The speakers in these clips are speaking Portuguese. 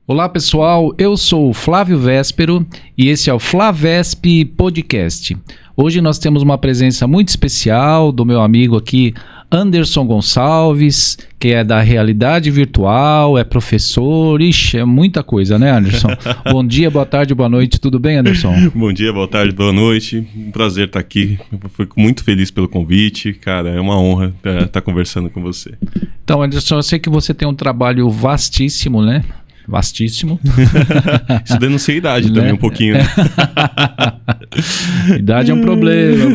Olá pessoal, eu sou o Flávio Véspero e esse é o Flavesp Podcast. Hoje nós temos uma presença muito especial do meu amigo aqui, Anderson Gonçalves, que é da realidade virtual, é professor, ixi, é muita coisa, né, Anderson? Bom dia, boa tarde, boa noite, tudo bem, Anderson? Bom dia, boa tarde, boa noite, um prazer estar aqui, eu fico muito feliz pelo convite, cara, é uma honra estar conversando com você. Então, Anderson, eu sei que você tem um trabalho vastíssimo, né? Vastíssimo. Isso denuncia a idade também, um pouquinho. Né? Idade é um problema,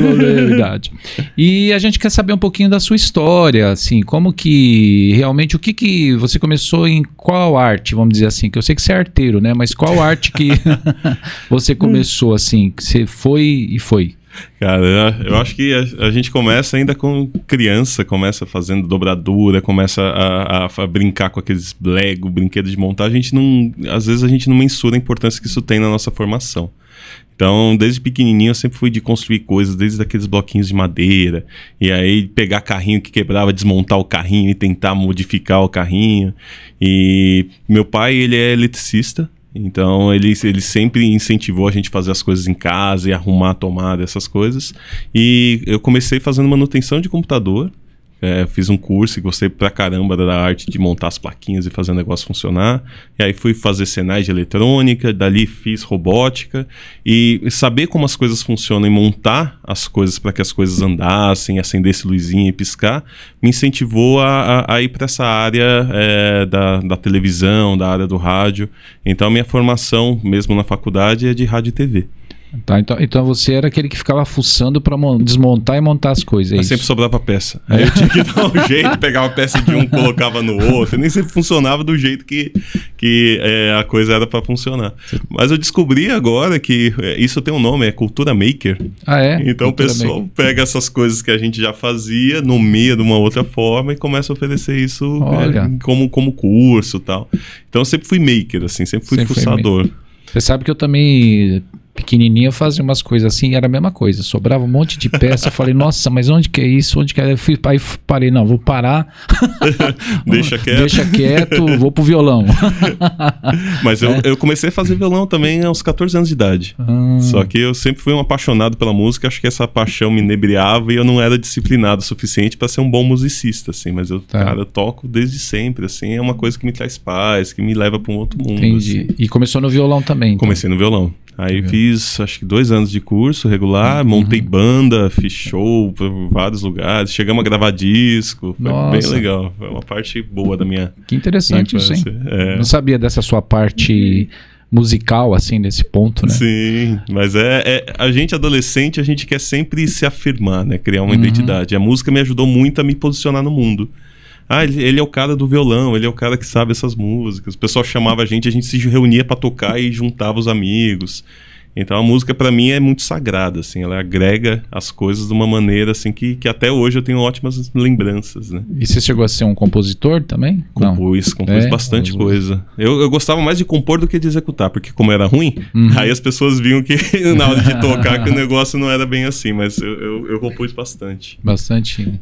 idade. E a gente quer saber um pouquinho da sua história, assim, como que, realmente, o que você começou em qual arte, vamos dizer assim, que eu sei que você é arteiro, né, mas qual arte que você começou, assim, que você foi e foi? Cara, eu acho que a gente começa ainda com criança, começa fazendo dobradura, começa a brincar com aqueles Lego, brinquedos de montar. Às vezes a gente não mensura a importância que isso tem na nossa formação. Então, desde pequenininho eu sempre fui de construir coisas, desde aqueles bloquinhos de madeira, e aí pegar carrinho que quebrava, desmontar o carrinho e tentar modificar o carrinho. E meu pai, ele é eletricista. Então ele sempre incentivou a gente a fazer as coisas em casa e arrumar a tomada, essas coisas. E eu comecei fazendo manutenção de computador. Fiz um curso e gostei pra caramba da arte de montar as plaquinhas e fazer o negócio funcionar. E aí fui fazer Senai de eletrônica, dali fiz robótica. E saber como as coisas funcionam e montar as coisas para que as coisas andassem, acendesse luzinha e piscar, me incentivou a ir para essa área da televisão, da área do rádio. Então a minha formação, mesmo na faculdade, é de rádio e TV. Tá, então você era aquele que ficava fuçando para desmontar e montar as coisas, é isso? Sempre sobrava peça. Aí eu tinha que dar um jeito, pegava a peça de um, colocava no outro. Nem sempre funcionava do jeito que a coisa era para funcionar. Mas eu descobri agora que isso tem um nome, é cultura maker. Ah, é? Então o pessoal pega essas coisas que a gente já fazia, nomeia de uma outra forma e começa a oferecer isso como curso e tal. Então eu sempre fui maker, assim, sempre fui fuçador. Você sabe que eu também... pequenininho eu fazia umas coisas assim, era a mesma coisa, sobrava um monte de peça, eu falei, nossa, mas onde que é isso, onde que é? Aí parei, não, vou parar. Deixa quieto, vou pro violão. Mas eu comecei a fazer violão também aos 14 anos de idade, só que eu sempre fui um apaixonado pela música, acho que essa paixão me inebriava e eu não era disciplinado o suficiente para ser um bom musicista, assim, mas eu toco desde sempre, assim, é uma coisa que me traz paz, que me leva para um outro mundo. Entendi. Assim. E começou no violão também? Então. Comecei no violão. Aí fiz, acho que 2 anos de curso regular, montei banda, fiz show por vários lugares, chegamos a gravar disco, foi bem legal, foi uma parte boa da minha Que interessante isso, hein? Não sabia dessa sua parte musical, assim, nesse ponto, né? Sim, mas a gente adolescente, a gente quer sempre se afirmar, né? Criar uma identidade. A música me ajudou muito a me posicionar no mundo. Ele é o cara do violão, ele é o cara que sabe essas músicas. O pessoal chamava a gente se reunia para tocar e juntava os amigos. Então a música para mim é muito sagrada, assim, ela agrega as coisas de uma maneira assim que até hoje eu tenho ótimas lembranças, né? E você chegou a ser um compositor também? Compus bastante coisa. Eu gostava mais de compor do que de executar, porque como era ruim, aí as pessoas viam que na hora de tocar que o negócio não era bem assim, mas eu compus bastante. Bastante.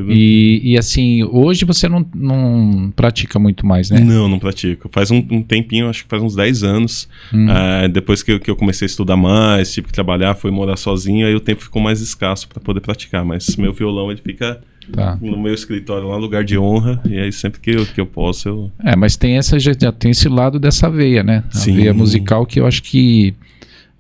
E assim, hoje você não pratica muito mais, né? Não pratico. Faz um tempinho, acho que faz uns 10 anos. Depois que eu comecei a estudar mais, tive que trabalhar, fui morar sozinho, aí o tempo ficou mais escasso para poder praticar. Mas meu violão, ele fica no meu escritório, lá no lugar de honra, e aí sempre que eu posso, eu... mas tem já tem esse lado dessa veia, né? A veia musical que eu acho que...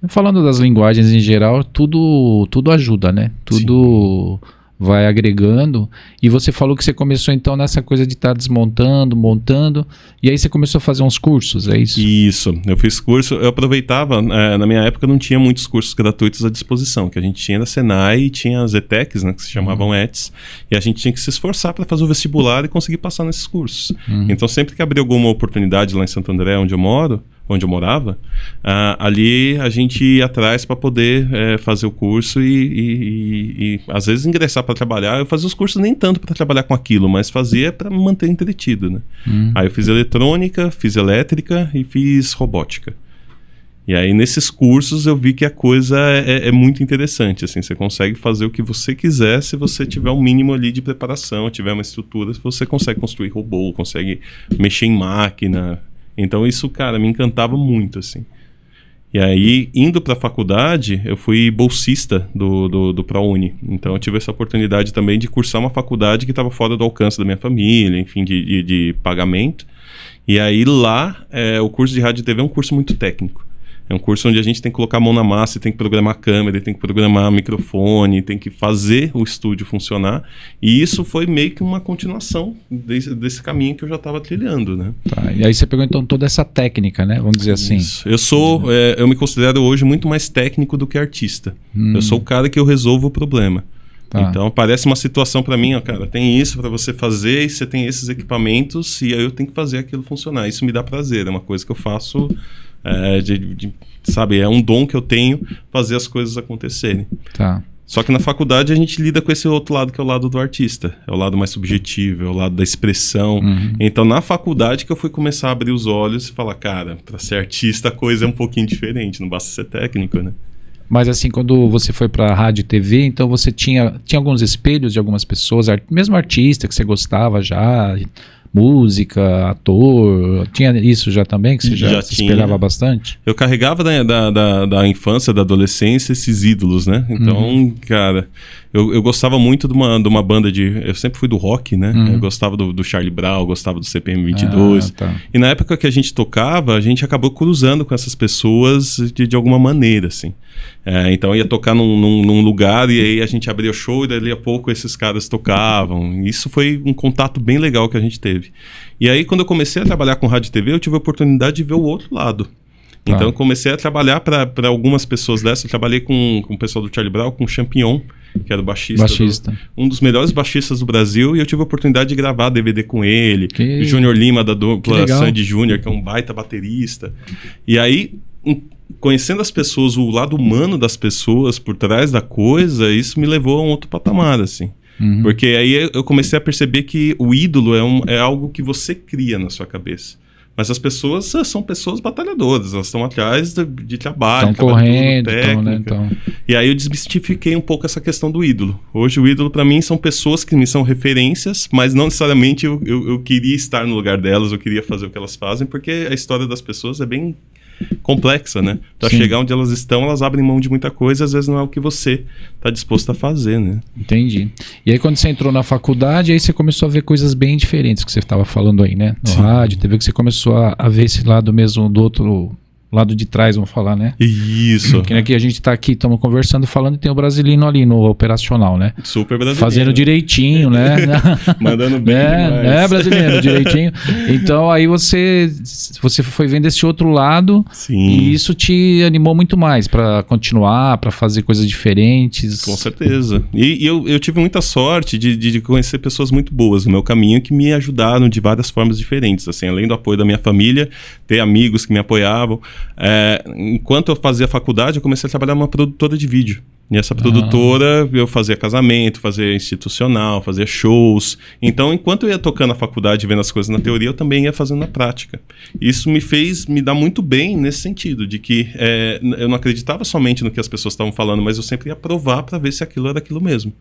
Falando das linguagens em geral, tudo ajuda, né? Tudo... vai agregando, e você falou que você começou então nessa coisa de estar desmontando, montando, e aí você começou a fazer uns cursos, é isso? Isso, eu fiz curso, eu aproveitava, na minha época não tinha muitos cursos gratuitos à disposição, que a gente tinha na Senai e tinha as ETECs, né, que se chamavam ETs, e a gente tinha que se esforçar para fazer o vestibular e conseguir passar nesses cursos. Então sempre que abria alguma oportunidade lá em Santo André, onde eu morava, ali a gente ia atrás para poder fazer o curso e às vezes ingressar para trabalhar. Eu fazia os cursos nem tanto para trabalhar com aquilo, mas fazia para me manter entretido, né? Aí eu fiz eletrônica, fiz elétrica e fiz robótica. E aí nesses cursos eu vi que a coisa é muito interessante, assim, você consegue fazer o que você quiser se você tiver um mínimo ali de preparação, tiver uma estrutura, você consegue construir robô, consegue mexer em máquina. Então isso, cara, me encantava muito, assim. E aí, indo para a faculdade, eu fui bolsista do ProUni. Então eu tive essa oportunidade também de cursar uma faculdade que estava fora do alcance da minha família, enfim, de pagamento. E aí lá, o curso de rádio e TV é um curso muito técnico. É um curso onde a gente tem que colocar a mão na massa, tem que programar a câmera, tem que programar o microfone, tem que fazer o estúdio funcionar. E isso foi meio que uma continuação desse caminho que eu já estava trilhando, né? Tá, e aí você pegou então toda essa técnica, né? Vamos dizer assim. Isso. Eu me considero hoje muito mais técnico do que artista. Eu sou o cara que eu resolvo o problema. Tá. Então aparece uma situação para mim, ó, cara, tem isso para você fazer e você tem esses equipamentos e aí eu tenho que fazer aquilo funcionar. Isso me dá prazer, é uma coisa que eu faço... sabe, é um dom que eu tenho fazer as coisas acontecerem. Tá. Só que na faculdade a gente lida com esse outro lado que é o lado do artista, é o lado mais subjetivo, é o lado da expressão. Então na faculdade que eu fui começar a abrir os olhos e falar, cara, para ser artista a coisa é um pouquinho diferente, não basta ser técnico, né? Mas assim, quando você foi para rádio e TV, então você tinha alguns espelhos de algumas pessoas, mesmo artista que você gostava já, música, ator, tinha isso já também, que você já se espelhava bastante? Eu carregava da infância, da adolescência, esses ídolos, né? Então, cara, eu gostava muito de uma banda eu sempre fui do rock, né? Eu gostava do Charlie Brown, gostava do CPM 22. Tá. E na época que a gente tocava, a gente acabou cruzando com essas pessoas de alguma maneira, assim. Então ia tocar num lugar e aí a gente abria o show e dali a pouco esses caras tocavam. Isso foi um contato bem legal que a gente teve. E aí quando eu comecei a trabalhar com rádio e TV, eu tive a oportunidade de ver o outro lado. Tá. Então eu comecei a trabalhar para algumas pessoas dessas. Eu trabalhei com o pessoal do Charlie Brown, com o Champignon, que era o baixista. Um dos melhores baixistas do Brasil, e eu tive a oportunidade de gravar DVD com ele. Júnior Lima, da dupla Sandy Júnior, que é um baita baterista. E aí, conhecendo as pessoas, o lado humano das pessoas por trás da coisa, isso me levou a um outro patamar, assim. Porque aí eu comecei a perceber que o ídolo é algo que você cria na sua cabeça. Mas as pessoas são pessoas batalhadoras, elas estão atrás de trabalho, estão correndo, técnica. Né? E aí eu desmistifiquei um pouco essa questão do ídolo. Hoje o ídolo para mim são pessoas que me são referências, mas não necessariamente eu queria estar no lugar delas, eu queria fazer o que elas fazem, porque a história das pessoas é bem complexa, né? Para chegar onde elas estão, elas abrem mão de muita coisa, às vezes não é o que você está disposto a fazer, né? Entendi. E aí quando você entrou na faculdade, aí você começou a ver coisas bem diferentes que você estava falando aí, né? No rádio, teve que você começou a ver esse lado mesmo do outro lado de trás, vamos falar, né? Isso. Que aqui a gente tá aqui, estamos conversando, falando, e tem o brasileiro ali no operacional, né? Super brasileiro. Fazendo direitinho, né? Mandando bem brasileiro, direitinho. Então aí você foi vendo esse outro lado. Sim. E isso te animou muito mais para continuar, para fazer coisas diferentes. Com certeza. E eu tive muita sorte de conhecer pessoas muito boas no meu caminho que me ajudaram de várias formas diferentes, assim, além do apoio da minha família, ter amigos que me apoiavam. Enquanto eu fazia faculdade, eu comecei a trabalhar numa produtora de vídeo. E essa produtora, eu fazia casamento, fazia institucional, fazia shows. Então, enquanto eu ia tocando a faculdade, vendo as coisas na teoria, eu também ia fazendo na prática. Isso me fez me dar muito bem nesse sentido, de que eu não acreditava somente no que as pessoas estavam falando, mas eu sempre ia provar para ver se aquilo era aquilo mesmo.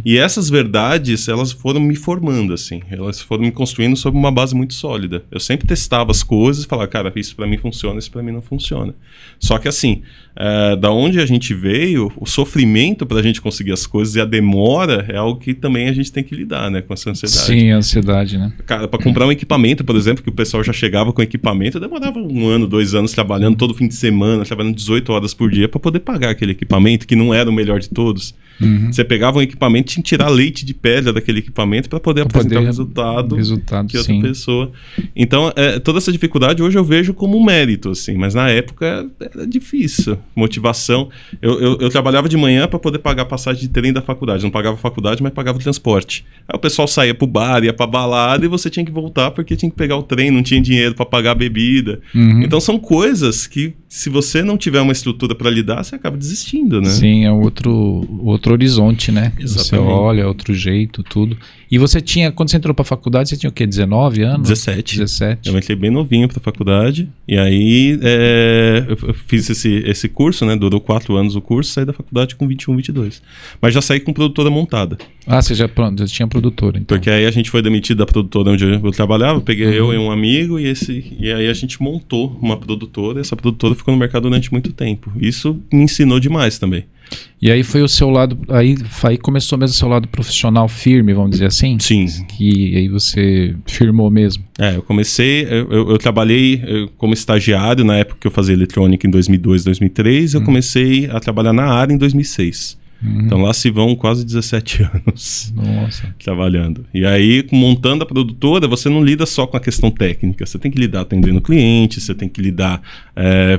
E essas verdades, elas foram me formando, assim. Elas foram me construindo sobre uma base muito sólida. Eu sempre testava as coisas e falava, cara, isso para mim funciona, isso para mim não funciona. Só que assim, da onde a gente veio, o sofrimento para a gente conseguir as coisas e a demora é algo que também a gente tem que lidar, né, com essa ansiedade. Sim, a ansiedade, né? Cara, para comprar um equipamento, por exemplo, que o pessoal já chegava com equipamento, eu demorava 1 ano, 2 anos trabalhando todo fim de semana, trabalhando 18 horas por dia para poder pagar aquele equipamento, que não era o melhor de todos. Você pegava um equipamento e tinha que tirar leite de pedra daquele equipamento para poder apresentar o resultado que outra pessoa. Então, toda essa dificuldade hoje eu vejo como um mérito, assim, mas na época era difícil. Motivação. Eu trabalhava de manhã para poder pagar a passagem de trem da faculdade. Não pagava a faculdade, mas pagava o transporte. Aí o pessoal saía pro bar, ia pra balada e você tinha que voltar porque tinha que pegar o trem, não tinha dinheiro para pagar a bebida. Então são coisas que, se você não tiver uma estrutura para lidar, você acaba desistindo, né? Sim, é outro horizonte, né? Exatamente. Você olha, outro jeito, tudo. E você tinha, quando você entrou pra faculdade, você tinha o quê? 19 anos? 17. Eu entrei bem novinho pra faculdade. E aí eu fiz esse curso, né? Durou 4 anos o curso. Saí da faculdade faculdade com 21, 22. Mas já saí com produtora montada. Ah, você já tinha produtora, então. Porque aí a gente foi demitido da produtora onde eu trabalhava, peguei eu e um amigo e aí a gente montou uma produtora, e essa produtora ficou no mercado durante muito tempo. Isso me ensinou demais também. E aí foi o seu lado, aí começou mesmo o seu lado profissional firme, vamos dizer assim? Sim. Que aí você firmou mesmo. Eu comecei, eu trabalhei como estagiário na época que eu fazia eletrônica em 2002, 2003, eu comecei a trabalhar na área em 2006. Então lá se vão quase 17 anos. Nossa. Trabalhando. E aí, montando a produtora, você não lida só com a questão técnica. Você tem que lidar atendendo cliente, você tem que lidar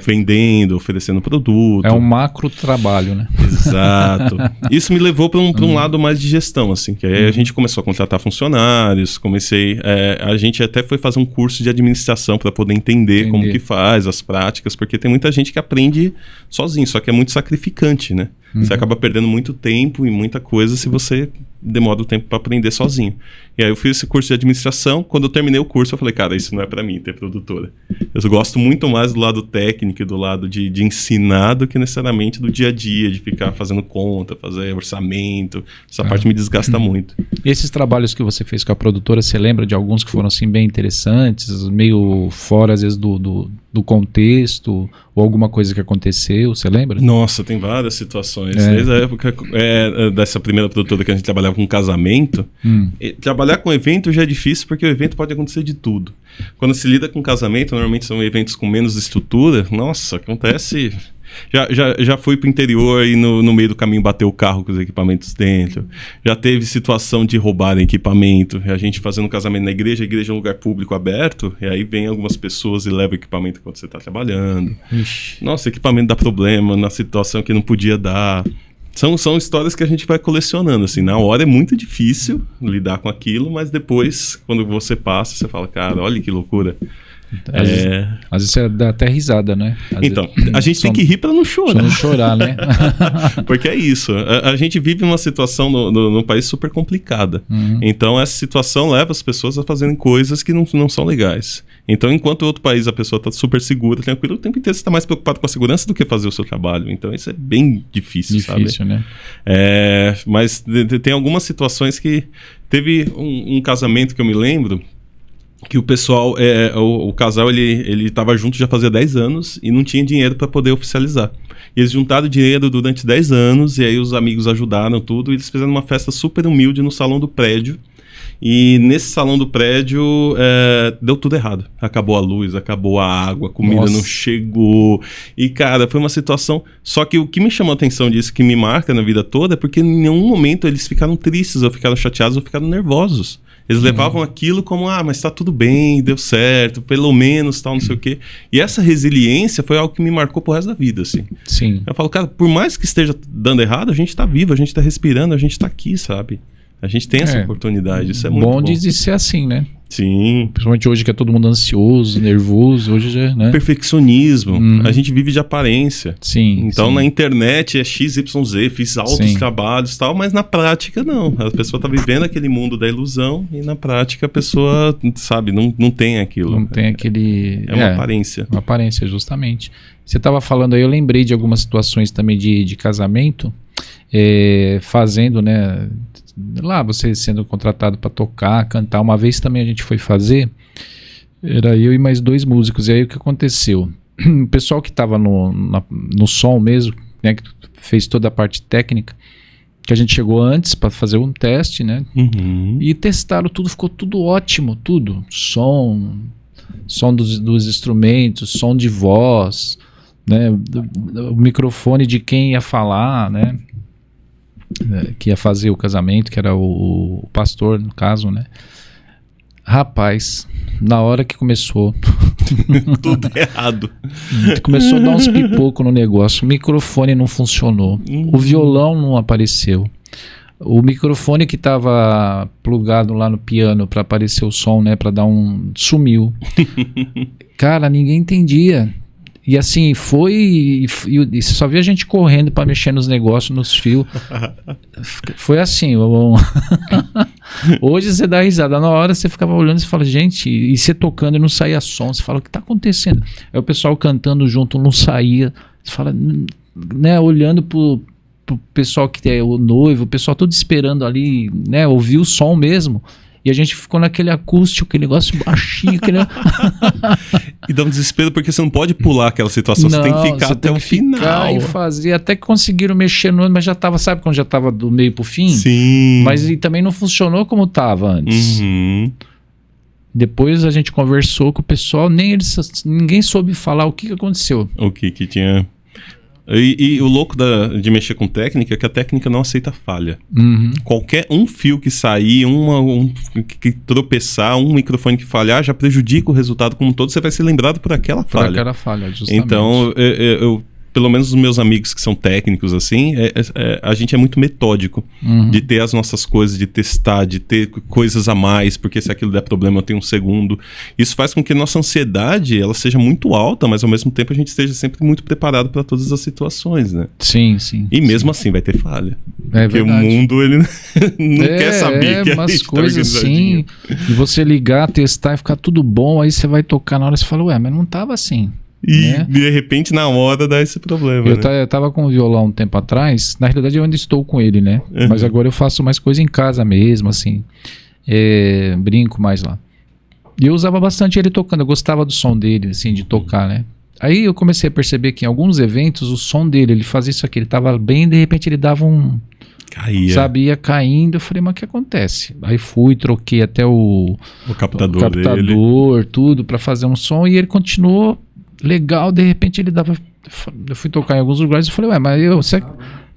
vendendo, oferecendo produto. É um macro trabalho, né? Exato. Isso me levou para um lado mais de gestão, assim. Que aí a gente começou a contratar funcionários, a gente até foi fazer um curso de administração para poder entender como que faz, as práticas, porque tem muita gente que aprende sozinho, só que é muito sacrificante, né? Você acaba perdendo muito tempo e muita coisa se você demora o tempo para aprender sozinho. E aí eu fiz esse curso de administração. Quando eu terminei o curso, eu falei, cara, isso não é para mim, ter produtora. Eu gosto muito mais do lado técnico e do lado de ensinar do que necessariamente do dia a dia, de ficar fazendo conta, fazer orçamento. Essa parte me desgasta muito. E esses trabalhos que você fez com a produtora, você lembra de alguns que foram assim bem interessantes, meio fora às vezes do contexto, ou alguma coisa que aconteceu, você lembra? Nossa, tem várias situações. Desde a época dessa primeira produtora que a gente trabalhava com casamento, trabalhar com evento já é difícil porque o evento pode acontecer de tudo. Quando se lida com casamento, normalmente são eventos com menos estrutura. Nossa, acontece... Já fui pro interior e no meio do caminho bateu o carro com os equipamentos dentro. Já teve situação de roubarem equipamento. A gente fazendo casamento na igreja, a igreja é um lugar público aberto, e aí vem algumas pessoas e levam equipamento enquanto você está trabalhando. Ixi. Nossa, equipamento dá problema na situação que não podia dar. São histórias que a gente vai colecionando, assim. Na hora é muito difícil lidar com aquilo, mas depois, quando você passa, você fala, cara, olha que loucura. Às vezes você dá até risada, né? Então, a gente tem que rir para não chorar. Pra não chorar, né? Porque é isso. A gente vive uma situação no país super complicada. Então, essa situação leva as pessoas a fazerem coisas que não são legais. Então, enquanto em outro país a pessoa está super segura, tranquila, o tempo inteiro você está mais preocupado com a segurança do que fazer o seu trabalho. Então, isso é bem difícil, sabe? Difícil, né? Mas tem algumas situações que... Teve um casamento que eu me lembro... que o pessoal, o casal, ele estava junto já fazia 10 anos e não tinha dinheiro para poder oficializar. E eles juntaram dinheiro durante 10 anos e aí os amigos ajudaram tudo e eles fizeram uma festa super humilde no salão do prédio. E nesse salão do prédio deu tudo errado. Acabou a luz, acabou a água, a comida não chegou. E, cara, foi uma situação... Só que o que me chamou a atenção disso, que me marca na vida toda, é porque em nenhum momento eles ficaram tristes, ou ficaram chateados, ou ficaram nervosos. Eles levavam aquilo como, mas tá tudo bem, deu certo, pelo menos, tal, não sei o quê. E essa resiliência foi algo que me marcou pro resto da vida, assim. Sim. Eu falo, cara, por mais que esteja dando errado, a gente tá vivo, a gente tá respirando, a gente tá aqui, sabe? A gente tem essa oportunidade, isso é muito bom. Bom de ser assim, né? Sim. Principalmente hoje que é todo mundo ansioso, nervoso, hoje já, né? Perfeccionismo. A gente vive de aparência. Sim. Então na internet é XYZ, fiz altos trabalhos e tal, mas na prática não. A pessoa tá vivendo aquele mundo da ilusão e na prática a pessoa, sabe, não tem aquilo. Não tem aquele... É uma aparência. Uma aparência, justamente. Você tava falando aí, eu lembrei de algumas situações também de casamento, fazendo, né... Lá você sendo contratado para tocar, cantar. Uma vez também a gente foi fazer, era eu e mais 2 músicos. E aí o que aconteceu? O pessoal que estava no som mesmo, né, que fez toda a parte técnica, que a gente chegou antes para fazer um teste, né? E testaram tudo, ficou tudo ótimo, tudo. Som dos instrumentos, som de voz, né? O microfone de quem ia falar, né? Que ia fazer o casamento, que era o pastor, no caso, né? Rapaz, na hora que começou... Tudo errado. Começou a dar uns pipocos no negócio. O microfone não funcionou. O violão não apareceu. O microfone que estava plugado lá no piano para aparecer o som, né? Para dar sumiu. Cara, ninguém entendia. E assim, e você só via a gente correndo para mexer nos negócios, nos fios. Foi assim. Hoje você dá risada. Na hora você ficava olhando e fala, gente, e você tocando e não saía som. Você fala, o que está acontecendo? Aí o pessoal cantando junto não saía. Você fala, né, olhando pro pro pessoal que é o noivo, o pessoal todo esperando ali, né, ouvir o som mesmo. E a gente ficou naquele acústico, aquele negócio baixinho. E dá um desespero porque você não pode pular aquela situação, você tem que ficar até o final. E fazer, até que conseguiram mexer no... Mas já tava, sabe quando já tava do meio pro fim? Sim. Mas e também não funcionou como tava antes. Depois a gente conversou com o pessoal, ninguém soube falar o que aconteceu. O que tinha... E o louco de mexer com técnica é que a técnica não aceita falha. Qualquer fio que sair, que tropeçar, um microfone que falhar, já prejudica o resultado como um todo. Você vai ser lembrado por aquela falha. Por aquela falha, justamente. Então, pelo menos os meus amigos que são técnicos, assim, a gente é muito metódico de ter as nossas coisas, de testar, de ter coisas a mais, porque se aquilo der problema eu tenho um segundo. Isso faz com que a nossa ansiedade ela seja muito alta, mas ao mesmo tempo a gente esteja sempre muito preparado para todas as situações, né? Sim, sim. E mesmo assim vai ter falha. É porque verdade. O mundo, ele não quer saber que a umas gente coisas tá assim, e você ligar, testar e ficar tudo bom, aí você vai tocar na hora e você fala, ué, mas não tava assim. E né? de repente na hora dá esse problema. Eu tava com o violão um tempo atrás. Na realidade eu ainda estou com ele, né? Mas agora eu faço mais coisa em casa mesmo, assim. Brinco mais lá. E eu usava bastante ele tocando. Eu gostava do som dele, assim, de tocar, né? Aí eu comecei a perceber que em alguns eventos o som dele, ele fazia isso aqui. Ele tava bem, de repente ele dava caía. Sabe, ia caindo. Eu falei, mas o que acontece? Aí fui, troquei até o captador dele. Tudo pra fazer um som. E ele continuou legal, de repente ele dava... Eu fui tocar em alguns lugares e falei, ué, mas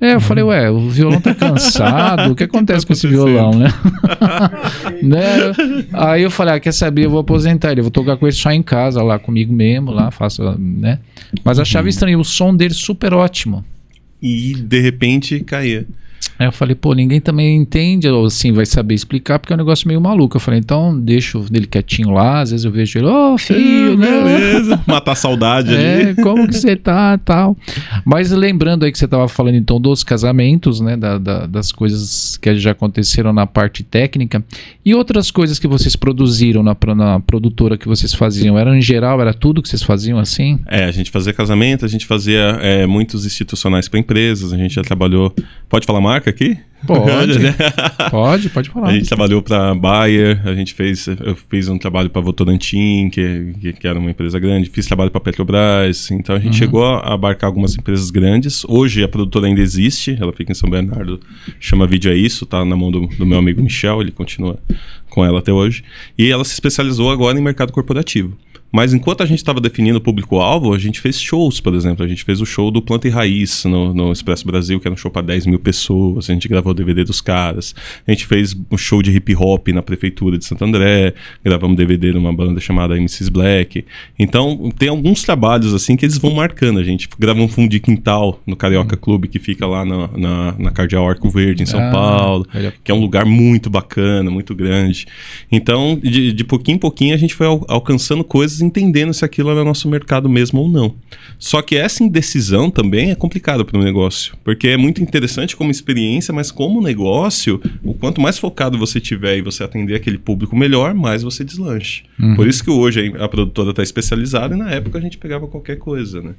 eu falei, ué, o violão tá cansado, o que acontece com esse violão, né? Né? Aí eu falei, quer saber, eu vou aposentar ele, eu vou tocar com ele só em casa, lá comigo mesmo, lá, faço, né? Mas achava estranho, o som dele super ótimo. E de repente caía. Aí eu falei, pô, ninguém também entende, ou assim, vai saber explicar, porque é um negócio meio maluco. Eu falei, então deixo ele quietinho lá, às vezes eu vejo ele, filho, né? Beleza, matar a saudade ali. Como que você tá, tal. Mas lembrando aí que você tava falando então dos casamentos, né, das coisas que já aconteceram na parte técnica, e outras coisas que vocês produziram na produtora que vocês faziam, era em geral, era tudo que vocês faziam assim? A gente fazia casamento, a gente fazia muitos institucionais para empresas, a gente já trabalhou, pode falar marca aqui? Pode falar. A gente trabalhou para Bayer, eu fiz um trabalho para Votorantim, que era uma empresa grande, fiz trabalho para Petrobras, então a gente chegou a abarcar algumas empresas grandes. Hoje a produtora ainda existe, ela fica em São Bernardo, chama Vídeo É Isso, tá na mão do meu amigo Michel, ele continua com ela até hoje, e ela se especializou agora em mercado corporativo. Mas enquanto a gente estava definindo o público-alvo, a gente fez shows, por exemplo. A gente fez o show do Planta e Raiz no Expresso Brasil, que era um show para 10 mil pessoas. A gente gravou o DVD dos caras. A gente fez um show de hip-hop na prefeitura de Santo André. Gravamos DVD numa banda chamada MCs Black. Então, tem alguns trabalhos assim que eles vão marcando. A gente grava um fundo de quintal no Carioca Clube, que fica lá na Cardeal Arco Verde, em São Paulo. Que é um lugar muito bacana, muito grande. Então, de pouquinho em pouquinho, a gente foi alcançando coisas, entendendo se aquilo era nosso mercado mesmo ou não. Só que essa indecisão também é complicada para um negócio, porque é muito interessante como experiência, mas como negócio, o quanto mais focado você tiver e você atender aquele público melhor, mais você deslanche. Por isso que hoje a produtora está especializada e na época a gente pegava qualquer coisa, né?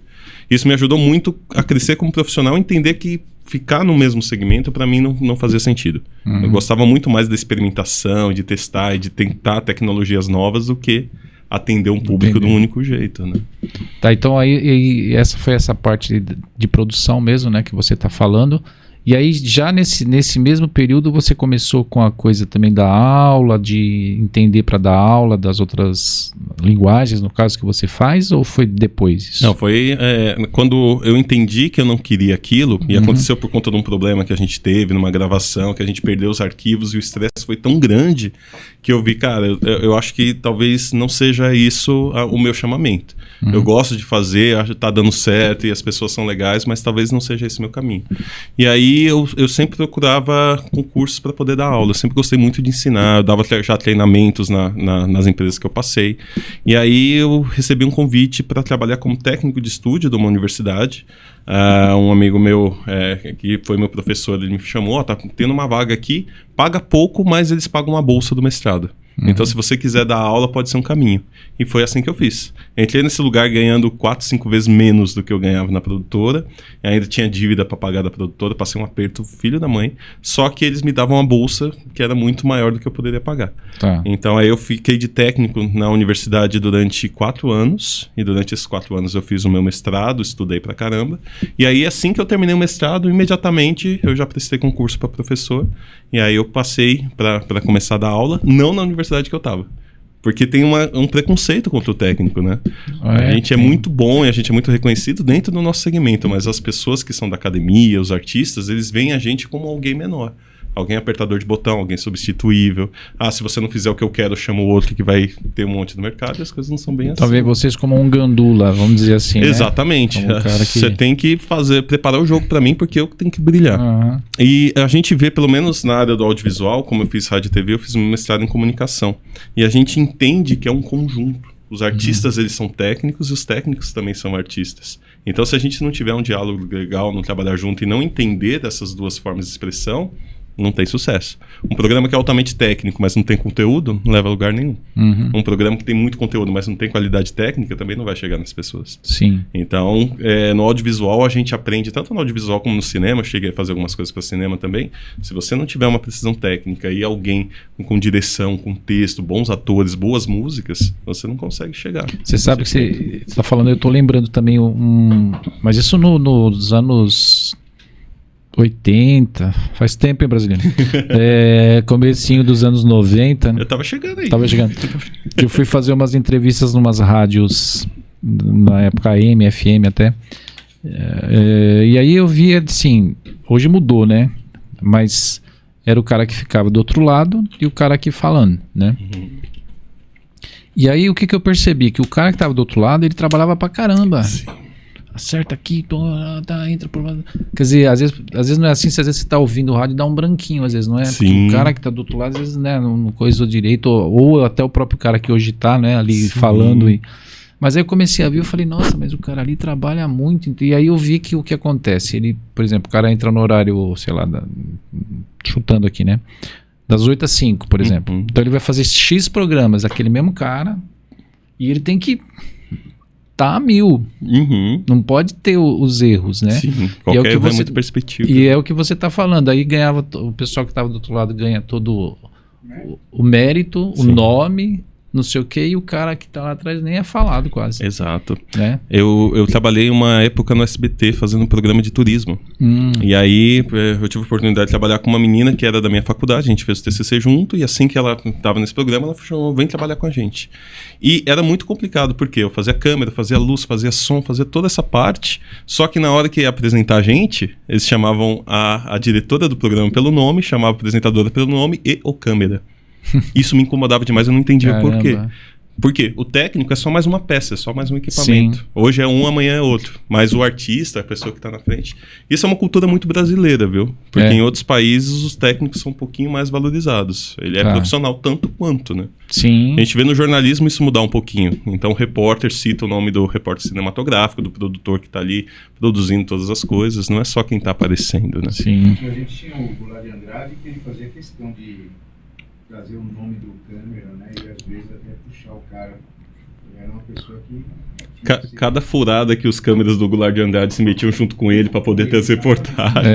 Isso me ajudou muito a crescer como profissional, entender que ficar no mesmo segmento para mim não fazia sentido. Eu gostava muito mais da experimentação, de testar e de tentar tecnologias novas do que atender um público de um único jeito, né? Tá, então aí essa foi essa parte de produção mesmo, né, que você tá falando. E aí já nesse mesmo período você começou com a coisa também da aula, de entender para dar aula das outras linguagens, no caso que você faz, ou foi depois isso? Não, foi quando eu entendi que eu não queria aquilo, e aconteceu por conta de um problema que a gente teve numa gravação, que a gente perdeu os arquivos e o estresse foi tão grande que eu vi, cara, eu acho que talvez não seja isso o meu chamamento. Eu gosto de fazer, acho que tá dando certo e as pessoas são legais, mas talvez não seja esse meu caminho. E aí eu sempre procurava concursos para poder dar aula. Eu sempre gostei muito de ensinar. Eu dava já treinamentos nas empresas que eu passei. E aí eu recebi um convite para trabalhar como técnico de estúdio de uma universidade. Um amigo meu, que foi meu professor, ele me chamou, tá tendo uma vaga aqui, paga pouco, mas eles pagam uma bolsa do mestrado. Então, se você quiser dar aula, pode ser um caminho. E foi assim que eu fiz. Entrei nesse lugar ganhando 4, 5 vezes menos do que eu ganhava na produtora. E ainda tinha dívida para pagar da produtora. Passei um aperto filho da mãe. Só que eles me davam uma bolsa que era muito maior do que eu poderia pagar. Tá. Então, aí eu fiquei de técnico na universidade durante 4 anos. E durante esses 4 anos eu fiz o meu mestrado, estudei pra caramba. E aí, assim que eu terminei o mestrado, imediatamente eu já prestei concurso para professor. E aí eu passei para começar a dar aula, não na universidade que eu tava. Porque tem um preconceito contra o técnico, né? A gente é muito bom e a gente é muito reconhecido dentro do nosso segmento, mas as pessoas que são da academia, os artistas, eles veem a gente como alguém menor. Alguém apertador de botão, alguém substituível. Ah, se você não fizer o que eu quero, eu chamo o outro que vai ter um monte no mercado, e as coisas não são bem assim. Talvez vocês como um gandula, vamos dizer assim, Exatamente. Né? Você tem que preparar o jogo para mim, porque eu tenho que brilhar. Uhum. E a gente vê, pelo menos na área do audiovisual, como eu fiz rádio e TV, eu fiz um mestrado em comunicação. E a gente entende que é um conjunto. Os artistas, eles são técnicos e os técnicos também são artistas. Então, se a gente não tiver um diálogo legal, não trabalhar junto e não entender dessas duas formas de expressão, não tem sucesso. Um programa que é altamente técnico, mas não tem conteúdo, não leva a lugar nenhum. Uhum. Um programa que tem muito conteúdo, mas não tem qualidade técnica, também não vai chegar nas pessoas. Sim. Então, no audiovisual, a gente aprende, tanto no audiovisual como no cinema, eu cheguei a fazer algumas coisas para cinema também. Se você não tiver uma precisão técnica e alguém com direção, com texto, bons atores, boas músicas, você não consegue chegar. Você sabe que você está falando, eu estou lembrando também mas isso nos anos 80, faz tempo, hein, brasileiro? Comecinho dos anos 90. Eu tava chegando aí. Tava chegando. Eu fui fazer umas entrevistas numas rádios, na época AM, FM até. E aí eu via, assim, hoje mudou, né? Mas era o cara que ficava do outro lado e o cara aqui falando, né? Uhum. E aí o que eu percebi? Que o cara que tava do outro lado, ele trabalhava pra caramba. Sim. Acerta aqui, entra por lá. Quer dizer, às vezes não é assim, às vezes você tá ouvindo o rádio e dá um branquinho, às vezes não é. Porque o cara que tá do outro lado, às vezes, né, não coisou direito, ou até o próprio cara que hoje tá, né, ali Sim. falando. Mas aí eu comecei a ver, eu falei, nossa, mas o cara ali trabalha muito. E aí eu vi que o que acontece, ele, por exemplo, o cara entra no horário, sei lá, chutando aqui, né, das 8 às 5, por exemplo. Então ele vai fazer X programas, aquele mesmo cara, e ele tem que tá a 1000. Não pode ter os erros, né? Sim, qualquer erro é muito perspectiva. E é o que você tá falando. Aí ganhava, o pessoal que estava do outro lado ganha todo o mérito, Sim. o nome, não sei o quê, e o cara que tá lá atrás nem é falado quase. Exato. Né? Eu trabalhei uma época no SBT fazendo um programa de turismo. E aí eu tive a oportunidade de trabalhar com uma menina que era da minha faculdade, a gente fez o TCC junto, e assim que ela estava nesse programa, ela falou, vem trabalhar com a gente. E era muito complicado, porque eu fazia câmera, fazia luz, fazia som, fazia toda essa parte, só que na hora que ia apresentar a gente, eles chamavam a diretora do programa pelo nome, chamavam a apresentadora pelo nome e o câmera. Isso me incomodava demais, eu não entendia o porquê. Por quê? O técnico é só mais uma peça, é só mais um equipamento. Sim. Hoje é um, amanhã é outro. Mas o artista, a pessoa que está na frente... Isso é uma cultura muito brasileira, viu? Porque em outros países os técnicos são um pouquinho mais valorizados. Ele é profissional tanto quanto, né? Sim. A gente vê no jornalismo isso mudar um pouquinho. Então o repórter cita o nome do repórter cinematográfico, do produtor que está ali produzindo todas as coisas. Não é só quem está aparecendo, né? Sim. A gente tinha o Goulart de Andrade que ele fazia questão de trazer o nome do câmera, né? E às vezes até puxar o cara. Era uma pessoa que... Cada furada que os câmeras do Goulart de Andrade se metiam junto com ele para poder ter as reportagens.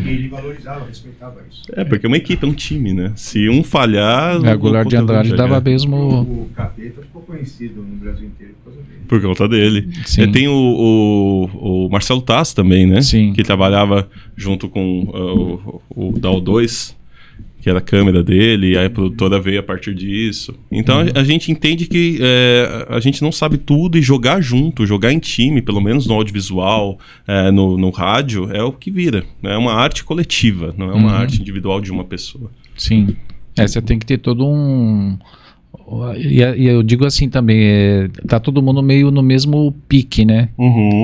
E ele valorizava, respeitava isso. Porque é uma equipe, é um time, né? Se um falhar... O Goulart de Andrade dava mesmo... O Capeta ficou conhecido no Brasil inteiro por causa dele. Por conta dele. Tem o Marcelo Tassi também, né? Sim. Que trabalhava junto com o DAO 2, que era a câmera dele, e aí a produtora veio a partir disso. Então a gente entende que a gente não sabe tudo, e jogar junto, jogar em time, pelo menos no audiovisual, no rádio, é o que vira. É uma arte coletiva, não é uma arte individual de uma pessoa. Sim. Você tem que ter todo um... E eu digo assim também, tá todo mundo meio no mesmo pique, né?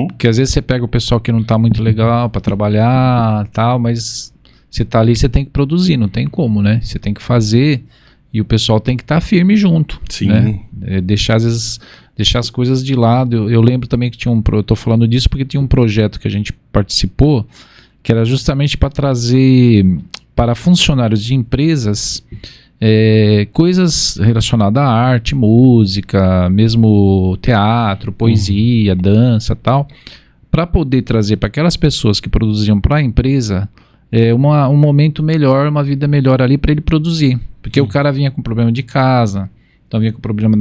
Porque às vezes você pega o pessoal que não tá muito legal para trabalhar, tal, mas... Você tá ali, você tem que produzir, não tem como, né? Você tem que fazer e o pessoal tem que estar firme junto. Sim. Né? Deixar as coisas de lado. Eu lembro também que tinha eu tô falando disso porque tinha um projeto que a gente participou que era justamente para trazer para funcionários de empresas coisas relacionadas à arte, música, mesmo teatro, poesia, dança, tal, para poder trazer para aquelas pessoas que produziam para a empresa um momento melhor, uma vida melhor ali para ele produzir, porque o cara vinha com problema de casa. Então vinha com problema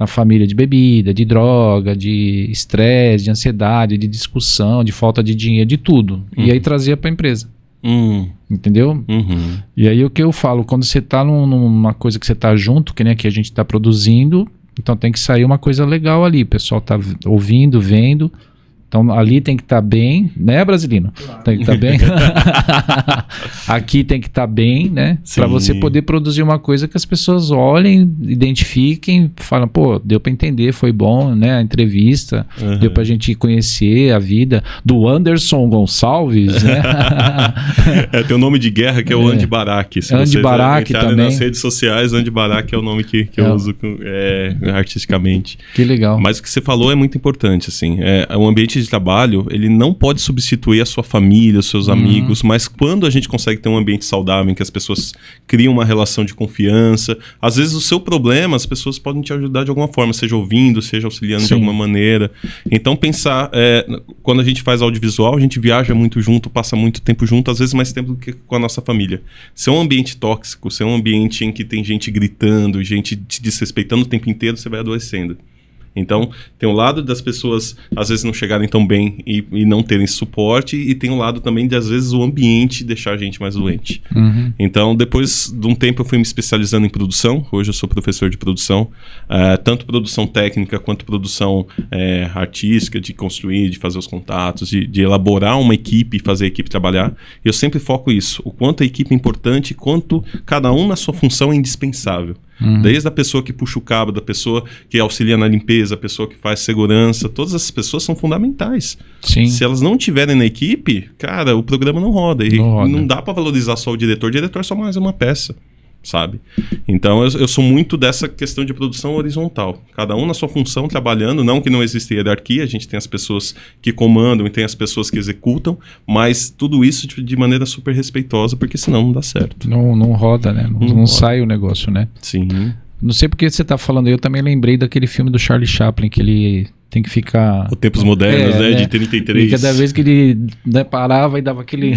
na família de bebida, de droga, de estresse, de ansiedade, de discussão, de falta de dinheiro, de tudo. E aí trazia para a empresa. Entendeu? E aí o que eu falo, quando você tá numa coisa que você tá junto, que nem aqui a gente tá produzindo, então tem que sair uma coisa legal ali. O pessoal tá ouvindo, vendo. Então ali tem que estar bem, né, Brasilino? Claro. Tem que estar bem. Aqui tem que estar bem, né? Para você poder produzir uma coisa que as pessoas olhem, identifiquem, falam, pô, deu para entender, foi bom, né? A entrevista, deu pra gente conhecer a vida do Anderson Gonçalves, né? Tem o nome de guerra que é o Andy Barak. Se Andy Barak também. Nas redes sociais, Andy Barak é o nome que eu uso artisticamente. Que legal. Mas o que você falou é muito importante, assim. O ambiente de trabalho, ele não pode substituir a sua família, os seus amigos, mas quando a gente consegue ter um ambiente saudável em que as pessoas criam uma relação de confiança, às vezes o seu problema, as pessoas podem te ajudar de alguma forma, seja ouvindo, seja auxiliando de alguma maneira. Então pensar, quando a gente faz audiovisual, a gente viaja muito junto, passa muito tempo junto, às vezes mais tempo do que com a nossa família. Se é um ambiente tóxico, se é um ambiente em que tem gente gritando, gente te desrespeitando o tempo inteiro, você vai adoecendo. Então, tem o lado das pessoas, às vezes, não chegarem tão bem e não terem suporte, e tem o lado também de, às vezes, o ambiente deixar a gente mais doente. Então, depois de um tempo, eu fui me especializando em produção. Hoje eu sou professor de produção, tanto produção técnica quanto produção artística, de construir, de fazer os contatos, de elaborar uma equipe e fazer a equipe trabalhar. Eu sempre foco isso, o quanto a equipe é importante, quanto cada um na sua função é indispensável. Desde a pessoa que puxa o cabo, da pessoa que auxilia na limpeza, a pessoa que faz segurança, todas essas pessoas são fundamentais. Sim. Se elas não estiverem na equipe, cara, o programa não roda. E não dá para valorizar só o diretor é só mais uma peça, sabe? Então eu sou muito dessa questão de produção horizontal. Cada um na sua função, trabalhando, não que não exista hierarquia, a gente tem as pessoas que comandam e tem as pessoas que executam, mas tudo isso de maneira super respeitosa, porque senão não dá certo. Não roda, né? Não sai o negócio, né? Sim. Não sei porque você tá falando, eu também lembrei daquele filme do Charlie Chaplin, que ele tem que ficar... O Tempos Modernos, né? De 33. E cada vez que ele parava e dava aquele...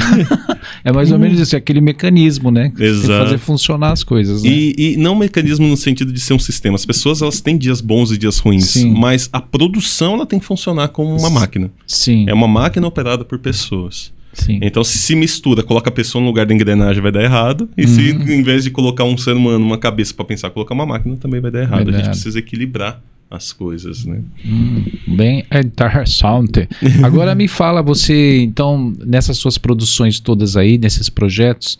É mais ou menos isso, é aquele mecanismo, né? Que Exato. tem que fazer funcionar as coisas, né? E não mecanismo no sentido de ser um sistema. As pessoas, elas têm dias bons e dias ruins. Sim. Mas a produção, ela tem que funcionar como uma máquina. Sim. É uma máquina operada por pessoas. Sim. Então, se mistura, coloca a pessoa no lugar da engrenagem, vai dar errado. E se, em vez de colocar um ser humano, uma cabeça para pensar, colocar uma máquina, também vai dar errado. A gente precisa equilibrar as coisas, né? Bem interessante. Agora me fala, você, então, nessas suas produções todas aí, nesses projetos,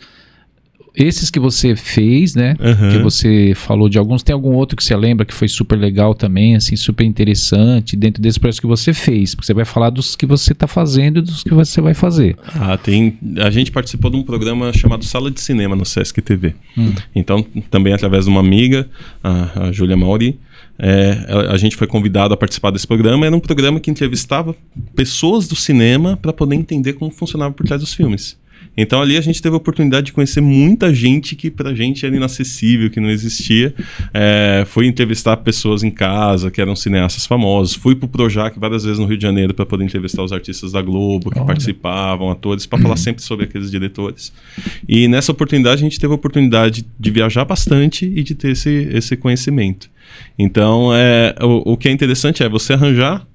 esses que você fez, né? Que você falou de alguns, tem algum outro que você lembra que foi super legal também, assim, super interessante, dentro desse projeto que você fez? Porque você vai falar dos que você está fazendo e dos que você vai fazer. A gente participou de um programa chamado Sala de Cinema no Sesc TV. Então, também através de uma amiga, a Júlia Mauri, a gente foi convidado a participar desse programa. Era um programa que entrevistava pessoas do cinema para poder entender como funcionava por trás dos filmes. Então ali a gente teve a oportunidade de conhecer muita gente que pra gente era inacessível, que não existia. Fui entrevistar pessoas em casa que eram cineastas famosos. Fui pro Projac várias vezes no Rio de Janeiro para poder entrevistar os artistas da Globo que participavam, atores, para falar sempre sobre aqueles diretores. E nessa oportunidade a gente teve a oportunidade de viajar bastante e de ter esse conhecimento. Então o que é interessante é você arranjar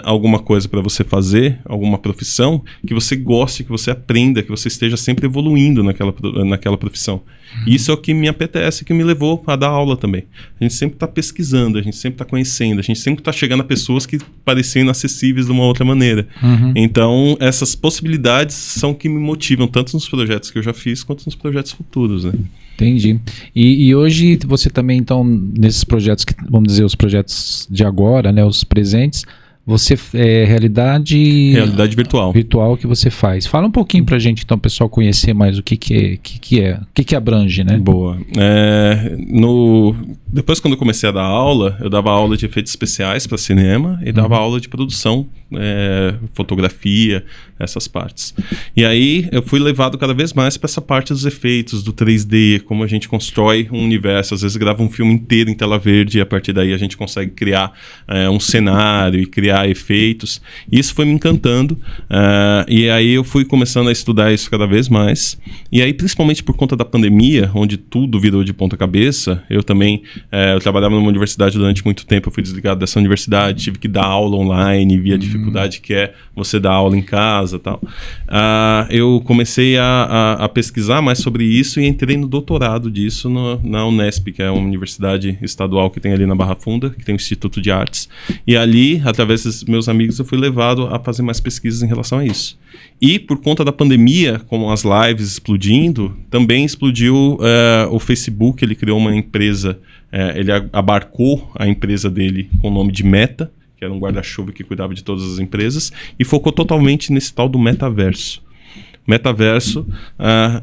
alguma coisa para você fazer, alguma profissão que você goste, que você aprenda, que você esteja sempre evoluindo naquela profissão. Isso é o que me apetece, que me levou a dar aula também. A gente sempre está pesquisando, a gente sempre está conhecendo, a gente sempre está chegando a pessoas que pareciam inacessíveis de uma outra maneira. Então, essas possibilidades são que me motivam, tanto nos projetos que eu já fiz, quanto nos projetos futuros, né? Entendi. E hoje você também, então, nesses projetos, que vamos dizer, os projetos de agora, né, os presentes, você realidade virtual. Virtual que você faz. Fala um pouquinho pra gente, então, o pessoal conhecer mais o que abrange, né? Boa. Depois, quando eu comecei a dar aula, eu dava aula de efeitos especiais para cinema e dava aula de produção, fotografia, essas partes. E aí eu fui levado cada vez mais para essa parte dos efeitos, do 3D, como a gente constrói um universo. Às vezes grava um filme inteiro em tela verde e a partir daí a gente consegue criar um cenário e criar efeitos. Isso foi me encantando, e aí eu fui começando a estudar isso cada vez mais. E aí, principalmente por conta da pandemia, onde tudo virou de ponta cabeça, eu também eu trabalhava numa universidade durante muito tempo, eu fui desligado dessa universidade, tive que dar aula online, vi a dificuldade que é você dar aula em casa e tal. Eu comecei a pesquisar mais sobre isso e entrei no doutorado disso na Unesp, que é uma universidade estadual que tem ali na Barra Funda, que tem o Instituto de Artes. E ali, através dos meus amigos, eu fui levado a fazer mais pesquisas em relação a isso. E por conta da pandemia, com as lives explodindo, também explodiu o Facebook. Ele criou uma empresa, ele abarcou a empresa dele com o nome de Meta, que era um guarda-chuva que cuidava de todas as empresas, e focou totalmente nesse tal do metaverso. Metaverso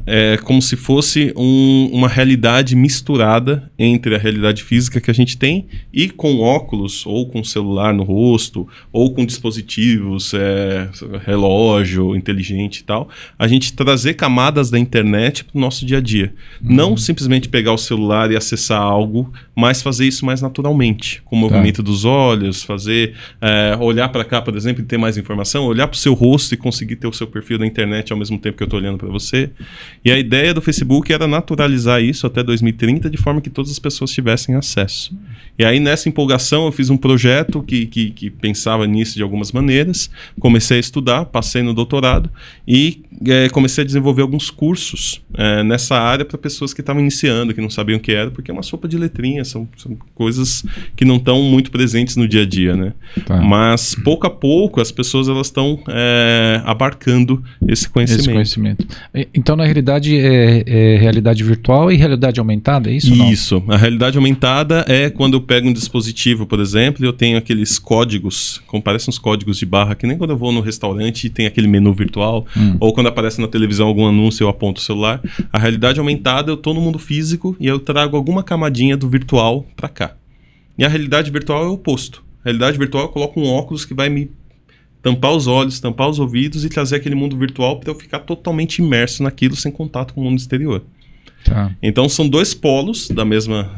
é como se fosse uma realidade misturada entre a realidade física que a gente tem e com óculos, ou com celular no rosto, ou com dispositivos, relógio inteligente e tal. A gente trazer camadas da internet para o nosso dia a dia. Não simplesmente pegar o celular e acessar algo, mas fazer isso mais naturalmente, com o movimento dos olhos, fazer olhar para cá, por exemplo, e ter mais informação, olhar para o seu rosto e conseguir ter o seu perfil na internet ao mesmo tempo que eu estou olhando para você. E a ideia do Facebook era naturalizar isso até 2030, de forma que todas as pessoas tivessem acesso. E aí, nessa empolgação, eu fiz um projeto que pensava nisso de algumas maneiras, comecei a estudar, passei no doutorado e comecei a desenvolver alguns cursos nessa área para pessoas que estavam iniciando, que não sabiam o que era, porque é uma sopa de letrinhas, são coisas que não estão muito presentes no dia a dia, né? Mas, pouco a pouco, as pessoas elas estão abarcando esse conhecimento. Então, na realidade, é realidade virtual e realidade aumentada, é isso? Isso. A realidade aumentada é quando eu pego um dispositivo, por exemplo, e eu tenho aqueles códigos, como parecem uns códigos de barra, que nem quando eu vou no restaurante e tem aquele menu virtual, ou quando aparece na televisão algum anúncio eu aponto o celular. A realidade aumentada, eu estou no mundo físico e eu trago alguma camadinha do virtual para cá. E a realidade virtual é o oposto. A realidade virtual eu coloco um óculos que vai me tampar os olhos, tampar os ouvidos e trazer aquele mundo virtual para eu ficar totalmente imerso naquilo, sem contato com o mundo exterior. Então são dois polos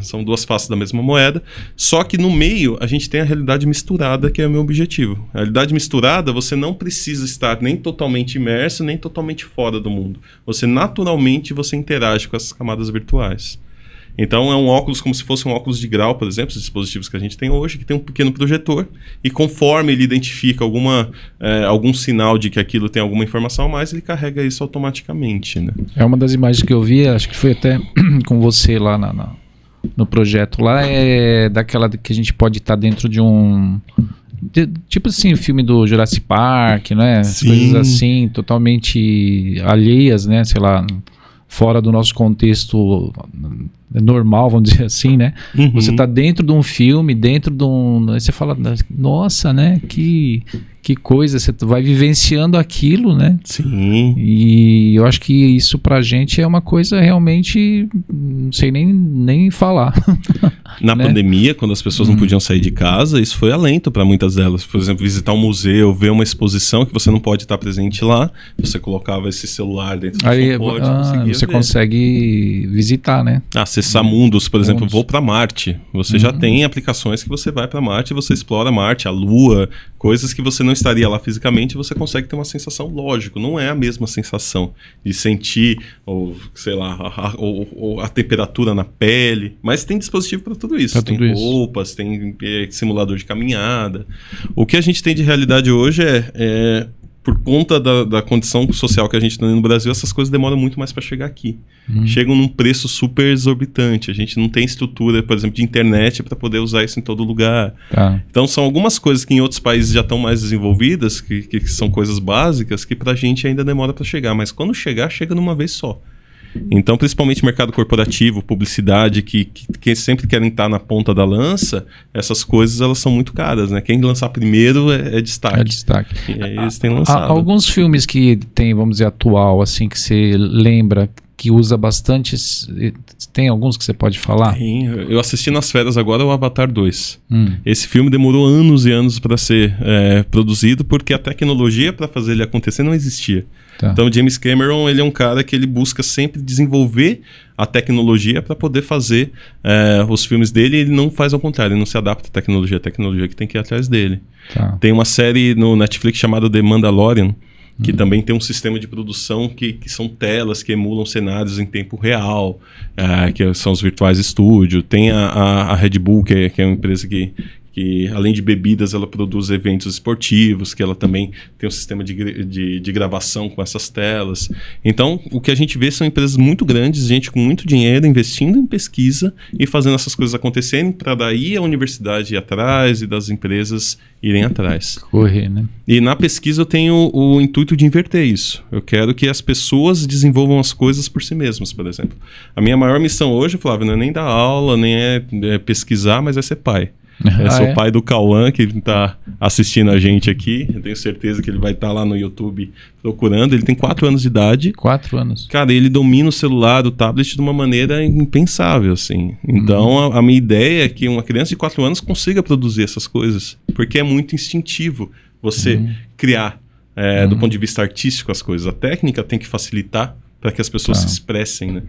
são duas faces da mesma moeda, só que no meio a gente tem a realidade misturada, que é o meu objetivo. A realidade misturada, você não precisa estar nem totalmente imerso, nem totalmente fora do mundo. Você naturalmente interage com essas camadas virtuais. Então é um óculos como se fosse um óculos de grau, por exemplo, os dispositivos que a gente tem hoje, que tem um pequeno projetor, e conforme ele identifica algum sinal de que aquilo tem alguma informação a mais, ele carrega isso automaticamente, né? É uma das imagens que eu vi, acho que foi até com você lá no projeto lá, é daquela que a gente pode estar dentro de tipo assim, o filme do Jurassic Park, né? Sim. Coisas assim, totalmente alheias, né? Sei lá, fora do nosso contexto normal, vamos dizer assim, né? Você tá dentro de um filme, aí você fala, nossa, né? Que coisa, você vai vivenciando aquilo, né? Sim. E eu acho que isso pra gente é uma coisa realmente, não sei nem falar. Na pandemia, quando as pessoas não podiam sair de casa, isso foi alento para muitas delas. Por exemplo, visitar um museu, ver uma exposição que você não pode estar presente lá, você colocava esse celular dentro do suporte e você consegue visitar, né? Acessar mundos, por exemplo, vou para Marte. Você já tem aplicações que você vai para Marte e você explora Marte, a Lua, coisas que você não estaria lá fisicamente e você consegue ter uma sensação, lógico, não é a mesma sensação de sentir, ou sei lá, a temperatura na pele, mas tem dispositivo para tudo isso. Tem roupas, tem simulador de caminhada. O que a gente tem de realidade hoje por conta da condição social que a gente tem no Brasil, essas coisas demoram muito mais para chegar aqui. Chegam num preço super exorbitante. A gente não tem estrutura, por exemplo, de internet para poder usar isso em todo lugar. Então são algumas coisas que em outros países já estão mais desenvolvidas, que são coisas básicas, que pra gente ainda demora para chegar. Mas quando chegar, chega numa vez só. Então, principalmente mercado corporativo, publicidade, que sempre querem estar na ponta da lança, essas coisas elas são muito caras, né? Quem lançar primeiro é destaque. É destaque. E aí eles têm lançado. Alguns filmes que tem, vamos dizer, atual, assim, que você lembra, que usa bastante. Tem alguns que você pode falar? Sim, eu assisti nas férias agora o Avatar 2. Esse filme demorou anos e anos para ser produzido porque a tecnologia para fazer ele acontecer não existia. Tá. Então, James Cameron, ele é um cara que ele busca sempre desenvolver a tecnologia para poder fazer os filmes dele, e ele não faz ao contrário, ele não se adapta à tecnologia, a tecnologia que tem que ir atrás dele. Tá. Tem uma série no Netflix chamada The Mandalorian, que também tem um sistema de produção que são telas que emulam cenários em tempo real, que são os Virtuais Studio. Tem a Red Bull, que é uma empresa que além de bebidas, ela produz eventos esportivos, que ela também tem um sistema de gravação com essas telas. Então, o que a gente vê são empresas muito grandes, gente com muito dinheiro, investindo em pesquisa e fazendo essas coisas acontecerem, para daí a universidade ir atrás e das empresas irem atrás. Correr, né? E na pesquisa eu tenho o intuito de inverter isso. Eu quero que as pessoas desenvolvam as coisas por si mesmas, por exemplo. A minha maior missão hoje, Flávio, não é nem dar aula, nem é pesquisar, mas é ser pai. Eu sou o pai do Cauã, que está assistindo a gente aqui. Eu tenho certeza que ele vai estar lá no YouTube procurando. Ele tem 4 anos de idade. 4 anos. Cara, ele domina o celular, o tablet de uma maneira impensável, assim. Então, a minha ideia é que uma criança de 4 anos consiga produzir essas coisas. Porque é muito instintivo você criar, do ponto de vista artístico, as coisas. A técnica tem que facilitar para que as pessoas se expressem, né?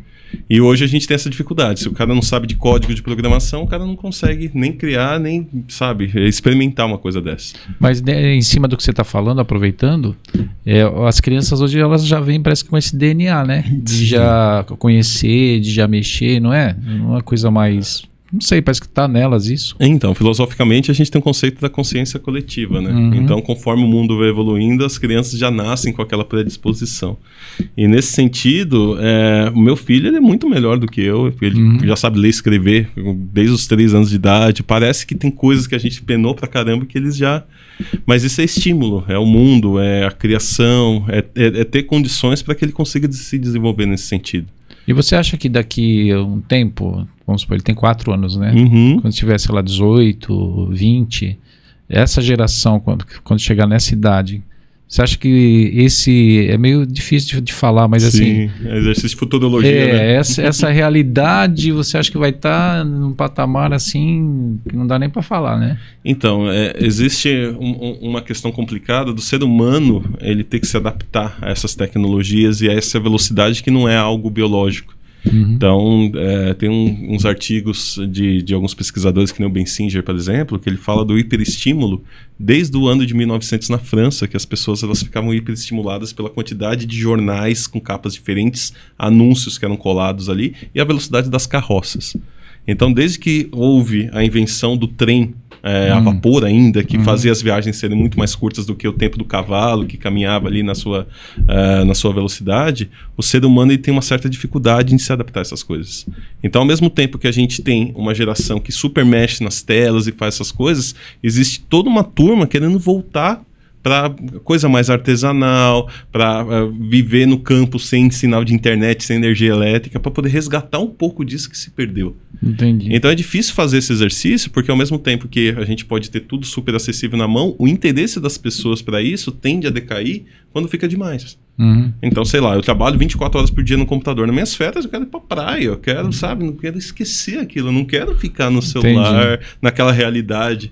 E hoje a gente tem essa dificuldade. Se o cara não sabe de código de programação, o cara não consegue nem criar, nem, sabe, experimentar uma coisa dessa. Mas em cima do que você está falando, aproveitando, as crianças hoje elas já vêm, parece que com esse DNA, né? De já conhecer, de já mexer, não é? Não é uma coisa mais... Não sei, parece que está nelas isso. Então, filosoficamente, a gente tem um conceito da consciência coletiva, né? Então, conforme o mundo vai evoluindo, as crianças já nascem com aquela predisposição. E nesse sentido, o meu filho ele é muito melhor do que eu. Ele já sabe ler e escrever desde os 3 anos de idade. Parece que tem coisas que a gente penou pra caramba que eles já... Mas isso é estímulo, é o mundo, é a criação, é ter condições para que ele consiga se desenvolver nesse sentido. E você acha que daqui a um tempo, vamos supor, ele tem 4 anos, né? Quando tiver, sei lá, 18, 20, essa geração, quando chegar nessa idade, você acha que esse é meio difícil de falar, mas Sim, exercício de futurologia, né? Essa realidade, você acha que vai estar num patamar assim que não dá nem para falar, né? Então, existe uma questão complicada do ser humano, ele ter que se adaptar a essas tecnologias e a essa velocidade que não é algo biológico. Então, tem uns artigos de alguns pesquisadores, que nem o Bensinger, por exemplo, que ele fala do hiperestímulo desde o ano de 1900 na França, que as pessoas elas ficavam hiperestimuladas pela quantidade de jornais com capas diferentes, anúncios que eram colados ali, e a velocidade das carroças. Então, desde que houve a invenção do trem a vapor ainda, que fazia as viagens serem muito mais curtas do que o tempo do cavalo, que caminhava ali na sua velocidade, o ser humano ele tem uma certa dificuldade em se adaptar a essas coisas. Então, ao mesmo tempo que a gente tem uma geração que super mexe nas telas e faz essas coisas, existe toda uma turma querendo voltar para coisa mais artesanal, para viver no campo sem sinal de internet, sem energia elétrica, para poder resgatar um pouco disso que se perdeu. Entendi. Então é difícil fazer esse exercício, porque ao mesmo tempo que a gente pode ter tudo super acessível na mão, o interesse das pessoas para isso tende a decair quando fica demais. Então, sei lá, eu trabalho 24 horas por dia no computador. Nas minhas férias eu quero ir pra praia, eu quero, sabe, não quero esquecer aquilo, eu não quero ficar no celular, naquela realidade.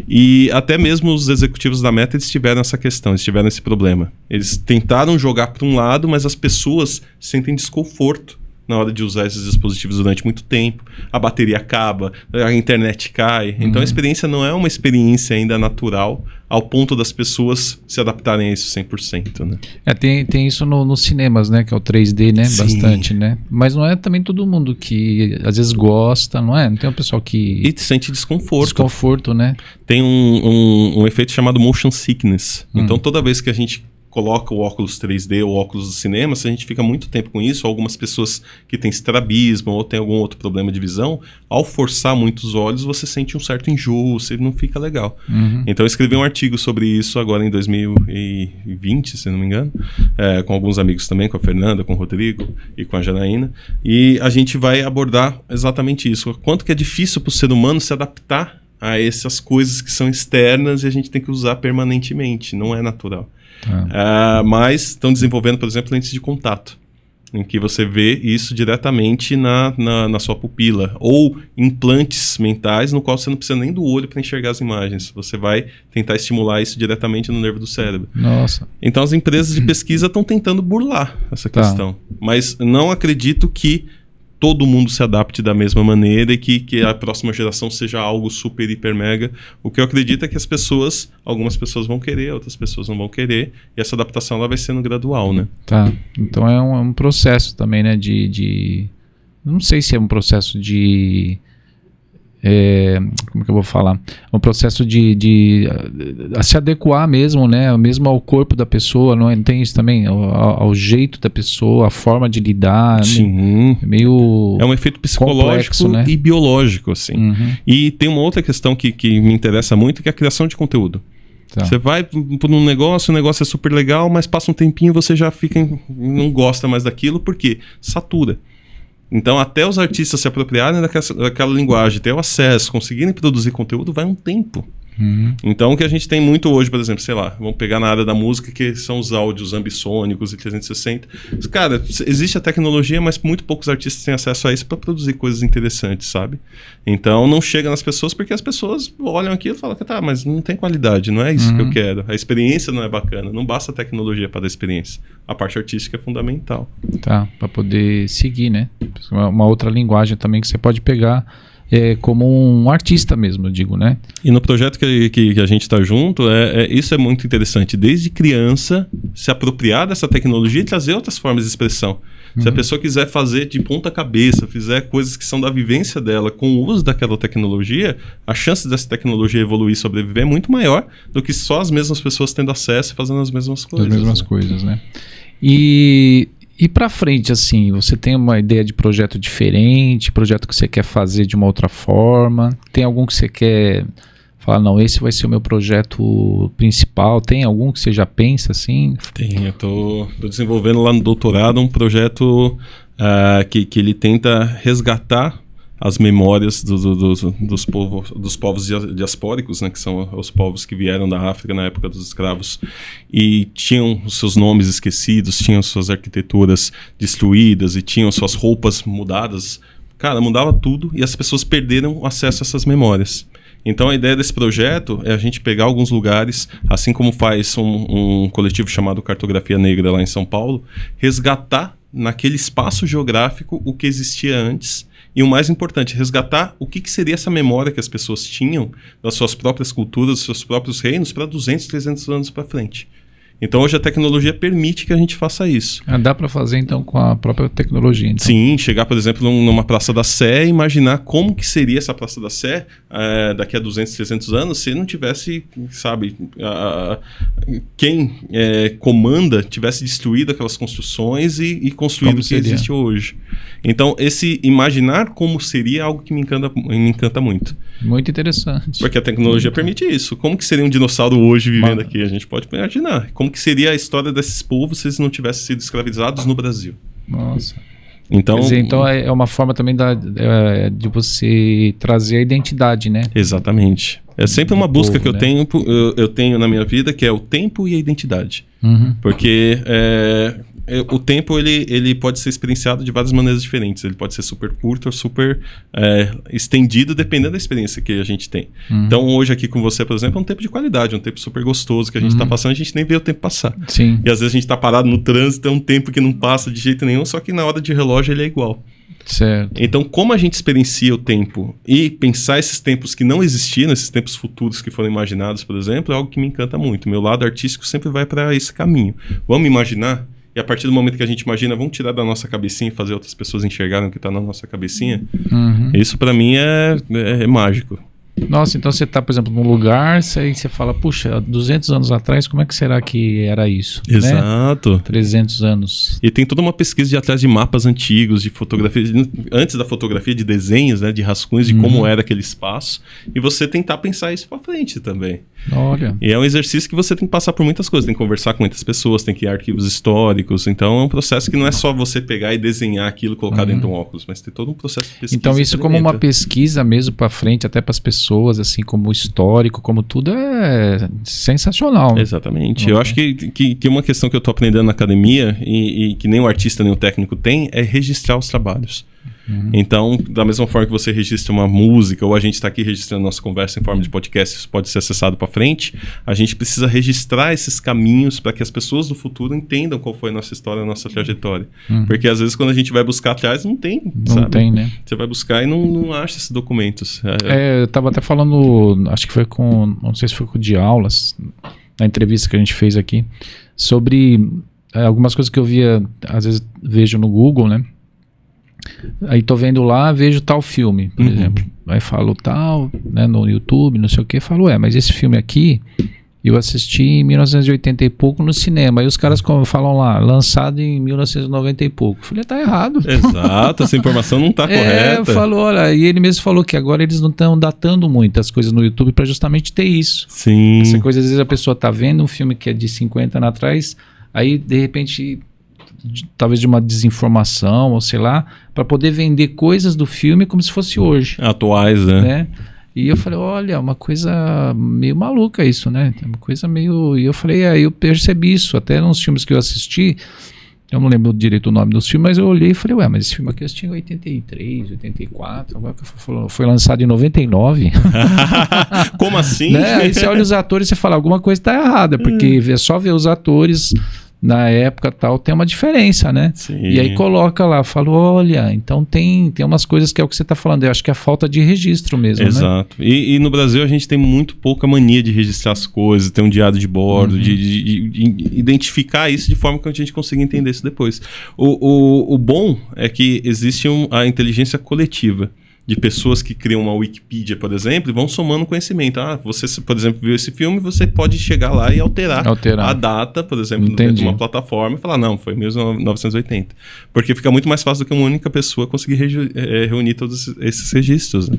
E até mesmo os executivos da Meta, eles tiveram essa questão, eles tiveram esse problema. Eles tentaram jogar para um lado, mas as pessoas sentem desconforto na hora de usar esses dispositivos durante muito tempo. A bateria acaba, a internet cai. Então a experiência não é uma experiência ainda natural ao ponto das pessoas se adaptarem a isso 100%, né? Tem isso nos cinemas, né? Que é o 3D, né? Sim. Bastante, né? Mas não é também todo mundo que às vezes gosta, não é? Não tem um pessoal que... E sente desconforto. Desconforto, né? Tem um efeito chamado motion sickness. Então toda vez que a gente coloca o óculos 3D ou óculos do cinema, se a gente fica muito tempo com isso, algumas pessoas que têm estrabismo ou tem algum outro problema de visão, ao forçar muito os olhos, você sente um certo enjoo, você não fica legal. Então eu escrevi um artigo sobre isso agora em 2020, se não me engano, com alguns amigos também, com a Fernanda, com o Rodrigo e com a Janaína, e a gente vai abordar exatamente isso. Quanto que é difícil para o ser humano se adaptar a essas coisas que são externas e a gente tem que usar permanentemente, não é natural. Mas estão desenvolvendo, por exemplo, lentes de contato. em que você vê isso diretamente na sua pupila, ou implantes mentais no qual você não precisa nem do olho para enxergar as imagens. Você vai tentar estimular isso diretamente no nervo do cérebro. Nossa. Então as empresas de pesquisa estão tentando burlar essa questão, mas não acredito que todo mundo se adapte da mesma maneira e que a próxima geração seja algo super, hiper, mega. O que eu acredito é que algumas pessoas vão querer, outras pessoas não vão querer, e essa adaptação ela vai sendo gradual, né? Tá, então é um processo também, né, não sei se é um processo de... como que eu vou falar? Um processo de se adequar mesmo, né? Mesmo ao corpo da pessoa, não tem isso também? Ao jeito da pessoa, a forma de lidar. Sim. Meio é um efeito psicológico, complexo, né? E biológico, assim. Uhum. E tem uma outra questão que me interessa muito, que é a criação de conteúdo. Tá. Você vai por um negócio, o negócio é super legal, mas passa um tempinho, você já não gosta mais daquilo, porque satura. Então, até os artistas se apropriarem daquela linguagem, ter o acesso, conseguirem produzir conteúdo, vai um tempo. Então, o que a gente tem muito hoje, por exemplo, sei lá, vamos pegar na área da música, que são os áudios ambissônicos e 360. Cara, existe a tecnologia, mas muito poucos artistas têm acesso a isso para produzir coisas interessantes, sabe? Então, não chega nas pessoas, porque as pessoas olham aquilo e falam que tá, mas não tem qualidade, não é isso que eu quero. A experiência não é bacana, não basta a tecnologia para dar experiência. A parte artística é fundamental. Tá, para poder seguir, né? Uma outra linguagem também que você pode pegar como um artista mesmo, eu digo, né? E no projeto que a gente está junto, isso é muito interessante. Desde criança, se apropriar dessa tecnologia e trazer outras formas de expressão. Se a pessoa quiser fazer de ponta cabeça, fizer coisas que são da vivência dela com o uso daquela tecnologia, a chance dessa tecnologia evoluir e sobreviver é muito maior do que só as mesmas pessoas tendo acesso e fazendo as mesmas coisas. As mesmas coisas, né? E para frente, assim, você tem uma ideia de projeto diferente, projeto que você quer fazer de uma outra forma? Tem algum que você quer falar, não, esse vai ser o meu projeto principal? Tem algum que você já pensa assim? Tem, eu tô desenvolvendo lá no doutorado um projeto que ele tenta resgatar as memórias dos povos diaspóricos, né, que são os povos que vieram da África na época dos escravos e tinham os seus nomes esquecidos, tinham suas arquiteturas destruídas e tinham suas roupas mudadas. Cara, mudava tudo e as pessoas perderam o acesso a essas memórias. Então a ideia desse projeto é a gente pegar alguns lugares, assim como faz um coletivo chamado Cartografia Negra lá em São Paulo, resgatar naquele espaço geográfico o que existia antes. E o mais importante, resgatar o que seria essa memória que as pessoas tinham das suas próprias culturas, dos seus próprios reinos para 200, 300 anos para frente. Então hoje a tecnologia permite que a gente faça isso. Dá para fazer então com a própria tecnologia? Então. Sim, chegar por exemplo numa Praça da Sé e imaginar como que seria essa Praça da Sé daqui a 200, 300 anos se não tivesse, sabe, quem comanda tivesse destruído aquelas construções e construído o que existe hoje. Então esse imaginar como seria algo que me encanta muito. Muito interessante. Porque a tecnologia permite isso. Como que seria um dinossauro hoje vivendo aqui? A gente pode imaginar. Como que seria a história desses povos se eles não tivessem sido escravizados no Brasil? Nossa. Então, quer dizer, então é uma forma também de você trazer a identidade, né? Exatamente. É sempre uma busca que eu tenho na minha vida, que é o tempo e a identidade. Porque o tempo ele pode ser experienciado de várias maneiras diferentes. Ele pode ser super curto ou super estendido, dependendo da experiência que a gente tem. Então hoje aqui com você, por exemplo, é um tempo de qualidade, um tempo super gostoso que a gente está passando, a gente nem vê o tempo passar. Sim. E às vezes a gente está parado no trânsito, é um tempo que não passa de jeito nenhum, só que na hora de relógio ele é igual. Certo. Então, como a gente experiencia o tempo e pensar esses tempos que não existiram, esses tempos futuros que foram imaginados, por exemplo, é algo que me encanta muito. Meu lado artístico sempre vai para esse caminho. Vamos imaginar, e a partir do momento que a gente imagina, vamos tirar da nossa cabecinha e fazer outras pessoas enxergarem o que está na nossa cabecinha. Isso para mim é mágico. Nossa, então você está, por exemplo, num lugar e você fala, puxa, 200 anos atrás, como é que será que era isso? Exato. Né? 300 anos. E tem toda uma pesquisa de atrás de mapas antigos, de fotografias, antes da fotografia, de desenhos, né, de rascunhos de como era aquele espaço, e você tentar pensar isso para frente também. Olha. E é um exercício que você tem que passar por muitas coisas, tem que conversar com muitas pessoas, tem que ir a arquivos históricos, então é um processo que não é só você pegar e desenhar aquilo e colocar dentro de um óculos, mas tem todo um processo de pesquisa. Então isso como uma pesquisa mesmo para frente, até para as pessoas, pessoas, assim, como histórico, como tudo, é sensacional. Exatamente. Eu acho que uma questão que eu tô aprendendo na academia e que nem o artista nem o técnico tem é registrar os trabalhos. Então, da mesma forma que você registra uma música, ou a gente está aqui registrando nossa conversa em forma de podcast, isso pode ser acessado para frente, a gente precisa registrar esses caminhos para que as pessoas do futuro entendam qual foi a nossa história, a nossa trajetória. Porque às vezes quando a gente vai buscar atrás, não tem, sabe? Não tem, né? Você vai buscar e não acha esses documentos. Eu estava até falando, acho que foi não sei se foi com o de aulas, na entrevista que a gente fez aqui, sobre algumas coisas que eu via, às vezes vejo no Google, né? Aí tô vendo lá, vejo tal filme, por exemplo. Aí falo tal, né, no YouTube, não sei o que, falo, mas esse filme aqui eu assisti em 1980 e pouco no cinema. Aí os caras falam lá, lançado em 1990 e pouco. Eu falei, tá errado. Exato, essa informação não tá correta. Falou, olha, e ele mesmo falou que agora eles não estão datando muito as coisas no YouTube para justamente ter isso. Sim. Essa coisa, às vezes a pessoa tá vendo um filme que é de 50 anos atrás, aí de repente, talvez de uma desinformação, ou sei lá, para poder vender coisas do filme como se fosse hoje. Atuais, né? E eu falei, olha, uma coisa meio maluca isso, né? Uma coisa meio... E eu falei, aí eu percebi isso, até nos filmes que eu assisti, eu não lembro direito o nome dos filmes, mas eu olhei e falei, mas esse filme aqui eu assisti em 83, 84, agora que foi lançado em 99. Como assim? Né? Aí você olha os atores e você fala, alguma coisa tá errada, porque é só ver os atores... Na época tal, tem uma diferença, né? Sim. E aí coloca lá, fala, olha, então tem umas coisas que é o que você está falando, eu acho que é a falta de registro mesmo, Exato. Né? E no Brasil a gente tem muito pouca mania de registrar as coisas, ter um diário de bordo, de identificar isso de forma que a gente consiga entender isso depois. O bom é que existe a inteligência coletiva. De pessoas que criam uma Wikipedia, por exemplo, e vão somando conhecimento. Você, por exemplo, viu esse filme, você pode chegar lá e alterar. a data, por exemplo, dentro de uma plataforma e falar, não, foi 1980. Porque fica muito mais fácil do que uma única pessoa conseguir reunir todos esses registros. Né?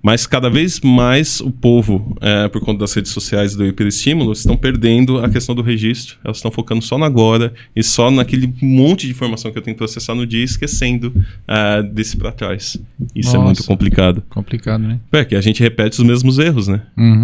Mas cada vez mais o povo, por conta das redes sociais do hiperestímulo, estão perdendo a questão do registro. Elas estão focando só no agora e só naquele monte de informação que eu tenho que processar no dia, esquecendo desse para trás. Isso é muito complicado. Complicado, né? Que a gente repete os mesmos erros, né?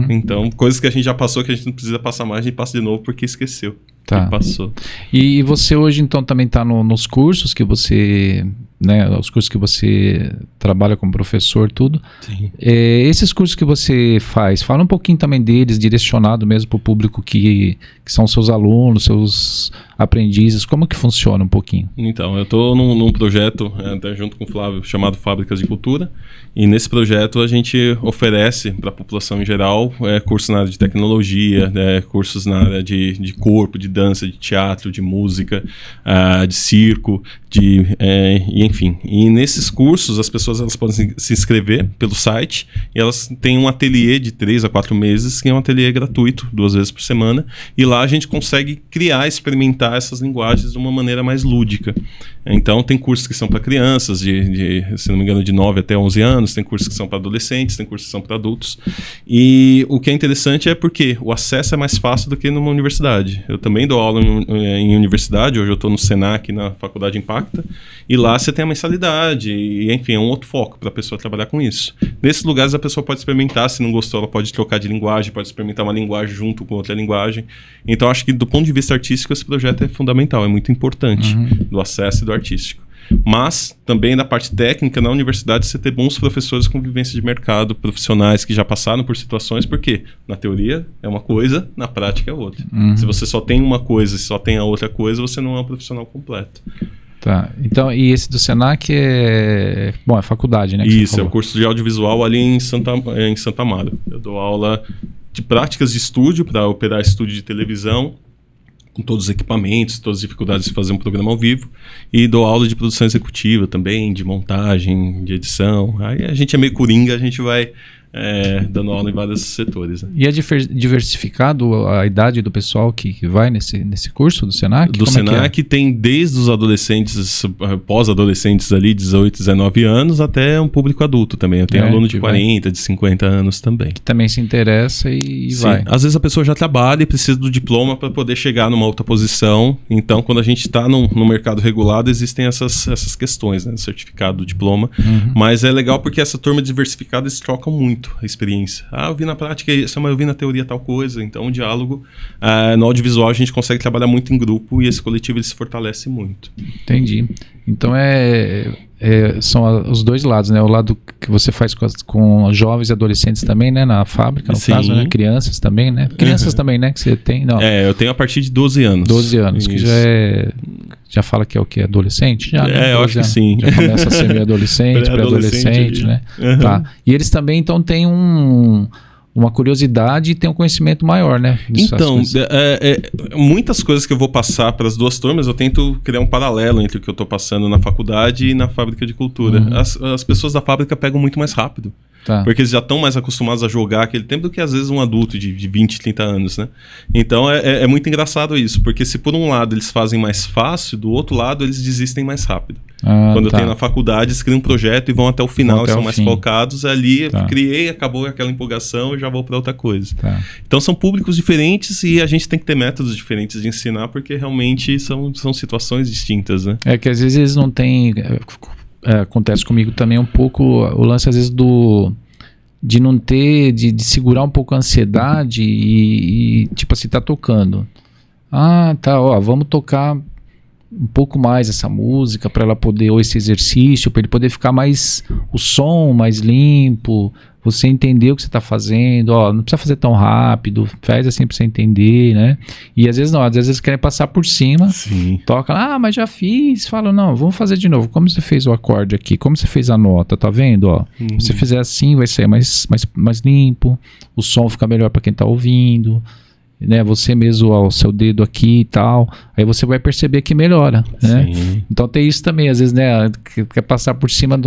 Então, coisas que a gente já passou, que a gente não precisa passar mais, a gente passa de novo porque esqueceu. Tá. Que passou. E você hoje, então, também está nos cursos que você... Né, os cursos que você trabalha como professor, tudo. Sim. Esses cursos que você faz, fala um pouquinho também deles, direcionado mesmo para o público que são seus alunos, seus aprendizes, como que funciona um pouquinho? Então, eu estou num projeto, até junto com o Flávio, chamado Fábricas de Cultura, e nesse projeto a gente oferece para a população em geral cursos na área de tecnologia, cursos na área de corpo, de dança, de teatro, de música, de circo, enfim. E nesses cursos as pessoas elas podem se inscrever pelo site e elas têm um ateliê de 3 a 4 meses, que é um ateliê gratuito, 2 vezes por semana, e lá a gente consegue criar, experimentar essas linguagens de uma maneira mais lúdica. Então tem cursos que são para crianças, se não me engano, de 9 até 11 anos, tem cursos que são para adolescentes, tem cursos que são para adultos. E o que é interessante é porque o acesso é mais fácil do que numa universidade. Eu também dou aula em universidade, hoje eu estou no Senac, na Faculdade Impacta, e lá você tem a mensalidade, e enfim, é um outro foco para a pessoa trabalhar com isso. Nesses lugares a pessoa pode experimentar, se não gostou ela pode trocar de linguagem, pode experimentar uma linguagem junto com outra linguagem. Então acho que do ponto de vista artístico esse projeto é fundamental, é muito importante, do acesso e do artístico. Mas também da parte técnica, na universidade você ter bons professores com vivência de mercado, profissionais que já passaram por situações, porque na teoria é uma coisa, na prática é outra. Se você só tem uma coisa e só tem a outra coisa, você não é um profissional completo. Tá, então, e esse do Senac é faculdade, né? Isso, é o curso de audiovisual ali em Santa Amaro. Eu dou aula de práticas de estúdio, para operar estúdio de televisão, com todos os equipamentos, todas as dificuldades de fazer um programa ao vivo, e dou aula de produção executiva também, de montagem, de edição. Aí a gente é meio coringa, a gente vai dando aula em vários setores. Né? E é diversificado a idade do pessoal que vai nesse curso do Senac? Do Senac tem desde os adolescentes, pós-adolescentes ali, 18, 19 anos, até um público adulto também. Eu tenho aluno de 40, de 50 anos também. Que também se interessa e vai. Às vezes a pessoa já trabalha e precisa do diploma para poder chegar numa outra posição. Então, quando a gente está no mercado regulado, existem essas questões, né? Certificado, diploma. Mas é legal porque essa turma diversificada, eles trocam muito. muito a experiência. Eu vi na prática isso, mas eu vi na teoria tal coisa. Então, o diálogo, no audiovisual, a gente consegue trabalhar muito em grupo e esse coletivo ele se fortalece muito. Entendi. Então, são os dois lados, né? O lado que você faz com jovens e adolescentes também, né? Na fábrica, no Sim. caso, né? Crianças também, né? Crianças também, né? Que você tem, não. Eu tenho a partir de 12 anos. 12 anos, Isso. que já fala que é o quê? Adolescente? Já, né? Eu acho que sim. Já começa a ser meio adolescente, pré-adolescente, né? Uhum. Tá. E eles também, então, têm uma curiosidade e tem um conhecimento maior, né? Então, muitas coisas que eu vou passar para as duas turmas, eu tento criar um paralelo entre o que eu estou passando na faculdade e na fábrica de cultura. As pessoas da fábrica pegam muito mais rápido. Tá. Porque eles já estão mais acostumados a jogar aquele tempo do que às vezes um adulto de 20, 30 anos, né? Então é muito engraçado isso, porque se por um lado eles fazem mais fácil, do outro lado eles desistem mais rápido. Quando eu tenho na faculdade, eles criam um projeto e vão até o final, e são mais focados ali, criei, acabou aquela empolgação, eu já vou para outra coisa. Tá. Então são públicos diferentes e a gente tem que ter métodos diferentes de ensinar, porque realmente são situações distintas, né? É que às vezes eles não têm... acontece comigo também um pouco o lance às vezes de não ter, de segurar um pouco a ansiedade e tipo assim, tá tocando. Vamos tocar um pouco mais essa música para ela poder, ou esse exercício, para ele poder ficar mais, o som mais limpo, você entender o que você está fazendo, não precisa fazer tão rápido, faz assim para você entender, né? E às vezes não, às vezes eles querem passar por cima, toca, mas já fiz, fala, não, vamos fazer de novo, como você fez o acorde aqui, como você fez a nota, tá vendo? Se você fizer assim, vai sair mais limpo, o som fica melhor para quem está ouvindo, né, você mesmo, o seu dedo aqui e tal, aí você vai perceber que melhora, né? Então tem isso também, às vezes, né, quer passar por cima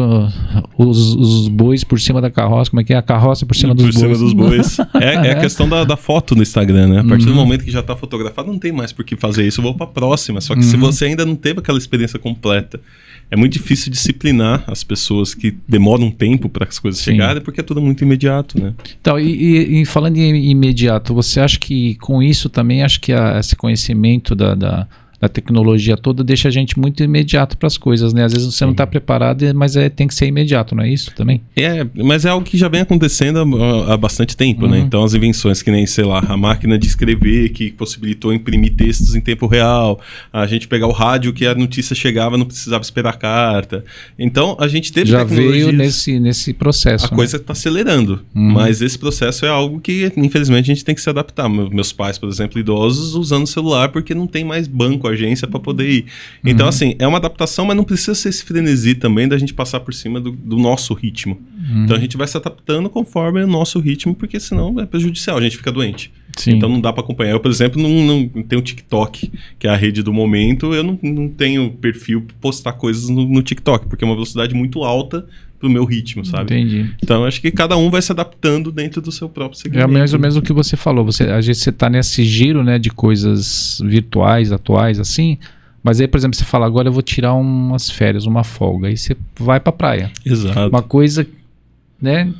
os bois por cima da carroça, como é que é? A carroça por cima dos bois. Por cima dos bois. É a questão da foto no Instagram, né? A partir do momento que já está fotografado, não tem mais por que fazer isso, eu vou para a próxima, só que se você ainda não teve aquela experiência completa, é muito difícil disciplinar as pessoas que demoram um tempo para as coisas chegarem, porque é tudo muito imediato, né? Então, e falando em imediato, você acha que com isso também, acho que esse conhecimento da tecnologia toda deixa a gente muito imediato para as coisas, né? Às vezes você não está preparado, mas tem que ser imediato, não é isso também? Mas é algo que já vem acontecendo há bastante tempo, né? Então as invenções que nem, sei lá, a máquina de escrever que possibilitou imprimir textos em tempo real, a gente pegar o rádio que a notícia chegava, não precisava esperar a carta. Então a gente teve já veio nesse processo. A coisa está acelerando, mas esse processo é algo que infelizmente a gente tem que se adaptar. Meus pais, por exemplo, idosos, usando o celular porque não tem mais banco, agência para poder ir. Então, assim, é uma adaptação, mas não precisa ser esse frenesi também da gente passar por cima do nosso ritmo. Então, a gente vai se adaptando conforme o nosso ritmo, porque senão é prejudicial, a gente fica doente. Então, não dá para acompanhar. Eu, por exemplo, não tenho TikTok, que é a rede do momento, eu não tenho perfil para postar coisas no TikTok, porque é uma velocidade muito alta pro meu ritmo, sabe? Entendi. Então, acho que cada um vai se adaptando dentro do seu próprio segmento. É mais ou menos o que você falou. Às vezes você tá nesse giro, né, de coisas virtuais, atuais, assim, mas aí, por exemplo, você fala, agora eu vou tirar umas férias, uma folga, aí você vai pra praia. Exato. Uma coisa, né,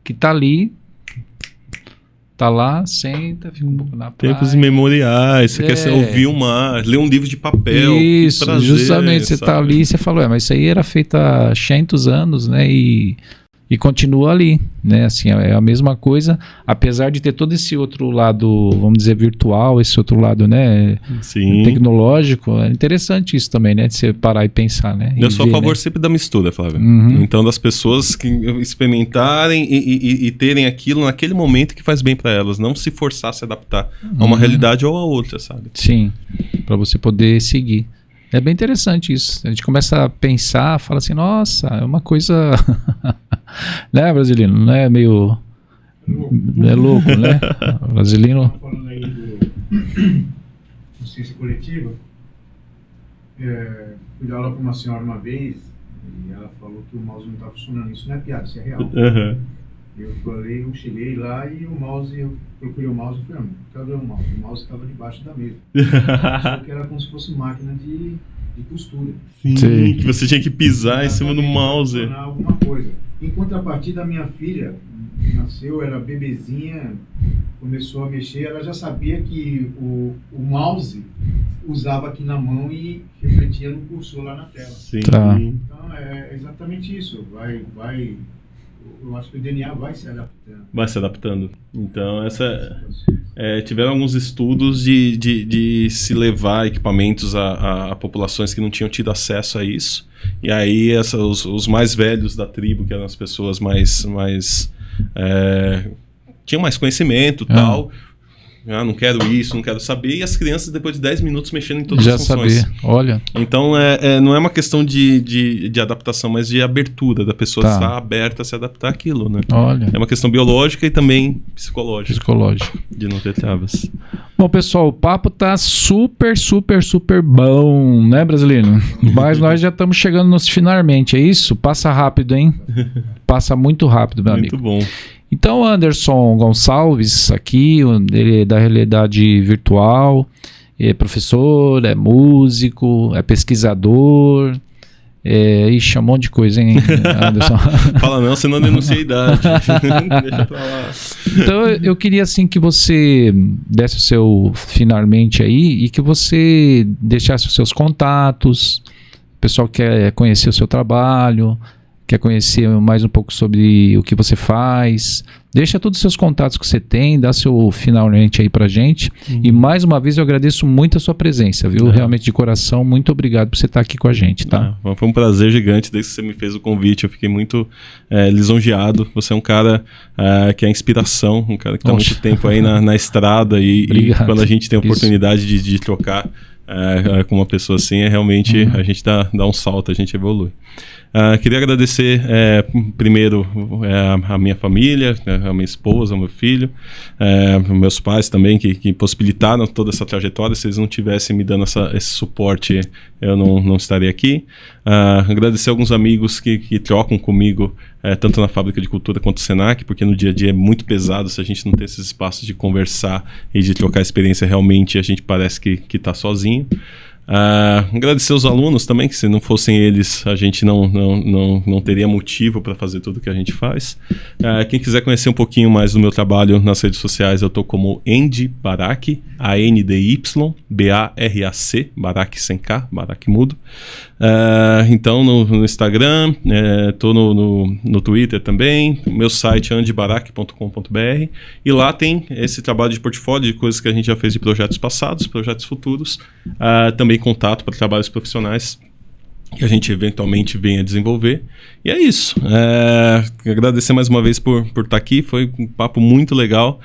que tá ali, tá lá, senta, fica um pouco na praia. Tempos imemoriais, você quer ouvir o mar, ler um livro de papel. Isso, prazer, justamente, você sabe? tá ali e você falou, mas isso aí era feito há 100 anos, né, e continua ali, né, assim, é a mesma coisa, apesar de ter todo esse outro lado, vamos dizer, virtual, esse outro lado, né, tecnológico, é interessante isso também, né, de você parar e pensar, né. Eu sou a favor sempre da mistura, Flávio. Então, das pessoas que experimentarem e terem aquilo naquele momento que faz bem para elas, não se forçar a se adaptar a uma realidade ou a outra, sabe? Sim, para você poder seguir. É bem interessante isso. A gente começa a pensar, fala assim, nossa, é uma coisa... né, Brasilino? Não é meio... É louco, né? Brasilino... Falando aí do ciência coletiva, fui dar aula para uma senhora uma vez e ela falou que o mouse não está funcionando. Isso não é piada, isso é real. Eu cheguei lá e o mouse, eu procurei o mouse e falei, cadê o mouse? O mouse estava debaixo da mesa. Só que era como se fosse máquina de costura. Sim, que você tinha que pisar em cima do mouse. Alguma coisa. Em contrapartida, a minha filha nasceu, era bebezinha, começou a mexer, ela já sabia que o mouse usava aqui na mão e refletia no cursor lá na tela. Sim. Tá. Então é exatamente isso. Vai eu acho que o DNA vai se adaptando. Vai se adaptando. Então, tiveram alguns estudos de se levar equipamentos a populações que não tinham tido acesso a isso. E aí, os mais velhos da tribo, que eram as pessoas tinham mais conhecimento e tal. Não quero isso, não quero saber. E as crianças, depois de 10 minutos, mexendo em todas as funções. Já saber, olha. Então, não é uma questão de adaptação, mas de abertura, da pessoa estar aberta a se adaptar àquilo, né? Olha. É uma questão biológica e também psicológica. De não ter travas. Bom, pessoal, o papo tá super, super, super bom, né, brasileiro? Mas nós já estamos chegando nos finalmente, é isso? Passa rápido, hein? Passa muito rápido, meu amigo. Muito bom. Então, Anderson Gonçalves, aqui, ele é da realidade virtual, é professor, é músico, é pesquisador, ixi, um monte de coisa, hein, Anderson? Fala não, senão denuncia a idade. Deixa pra lá. Então, eu queria, assim, que você desse o seu finalmente aí e que você deixasse os seus contatos, o pessoal quer conhecer o seu trabalho, quer conhecer mais um pouco sobre o que você faz, deixa todos os seus contatos que você tem, dá seu finalmente aí pra gente. E mais uma vez eu agradeço muito a sua presença, viu? Realmente de coração, muito obrigado por você estar aqui com a gente, tá? Foi um prazer gigante desde que você me fez o convite, eu fiquei muito lisonjeado. Você é um cara que é inspiração, um cara que está há muito tempo aí na estrada e quando a gente tem a oportunidade de trocar com uma pessoa assim, realmente a gente dá um salto, a gente evolui. Queria agradecer primeiro a minha família, a minha esposa, o meu filho, meus pais também que possibilitaram toda essa trajetória. Se eles não tivessem me dando esse suporte, eu não estaria aqui. Agradecer alguns amigos que trocam comigo, tanto na Fábrica de Cultura quanto no Senac, porque no dia a dia é muito pesado se a gente não tem esses espaços de conversar e de trocar experiência. Realmente a gente parece que está sozinho. Agradecer os alunos também, que se não fossem eles a gente não teria motivo para fazer tudo que a gente faz. Quem quiser conhecer um pouquinho mais do meu trabalho nas redes sociais, eu estou como Andy Barac, ANDY, Barac sem K, Barac mudo. Então no Instagram, estou no Twitter também, meu site andybarac.com.br, e lá tem esse trabalho de portfólio de coisas que a gente já fez de projetos passados, projetos futuros, também contato para trabalhos profissionais que a gente eventualmente venha desenvolver. E é isso. Agradecer mais uma vez por estar aqui, foi um papo muito legal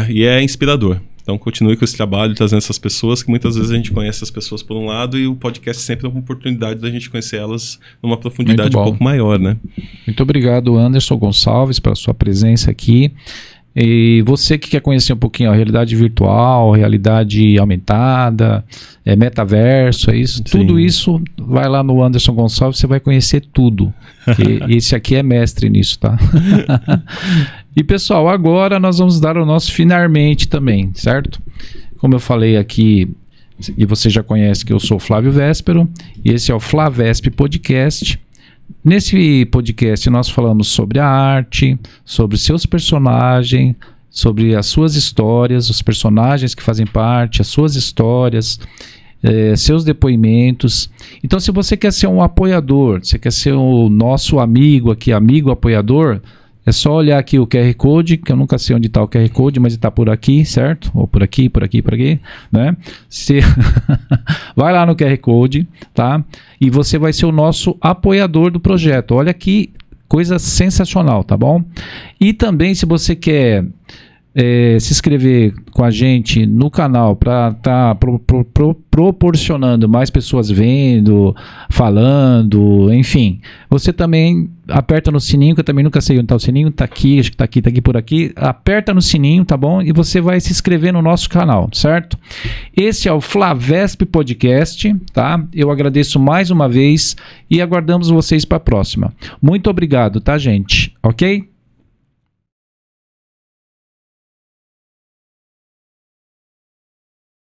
e é inspirador. Então continue com esse trabalho, trazendo essas pessoas, que muitas vezes a gente conhece as pessoas por um lado e o podcast sempre é uma oportunidade da gente conhecer elas numa profundidade um pouco maior, né? Muito obrigado, Anderson Gonçalves, pela sua presença aqui. E você que quer conhecer um pouquinho a realidade virtual, realidade aumentada, metaverso, tudo isso, vai lá no Anderson Gonçalves, você vai conhecer tudo. Esse aqui é mestre nisso, tá? E pessoal, agora nós vamos dar o nosso finalmente também, certo? Como eu falei aqui, e você já conhece que eu sou o Flávio Véspero, e esse é o Flavesp Podcast. Nesse podcast nós falamos sobre a arte, sobre seus personagens, sobre as suas histórias, os personagens que fazem parte, as suas histórias, seus depoimentos. Então, se você quer ser um apoiador, você quer ser o nosso amigo aqui, amigo apoiador, é só olhar aqui o QR Code, que eu nunca sei onde está o QR Code, mas ele está por aqui, certo? Ou por aqui, né? Você vai lá no QR Code, tá? E você vai ser o nosso apoiador do projeto. Olha que coisa sensacional, tá bom? E também, se você quer se inscrever com a gente no canal para estar proporcionando mais pessoas vendo, falando, enfim, você também aperta no sininho, que eu também nunca sei onde está o sininho, está aqui, acho que está aqui, por aqui, aperta no sininho, tá bom? E você vai se inscrever no nosso canal, certo? Esse é o Flavesp Podcast, tá? Eu agradeço mais uma vez e aguardamos vocês para a próxima. Muito obrigado, tá, gente? Ok?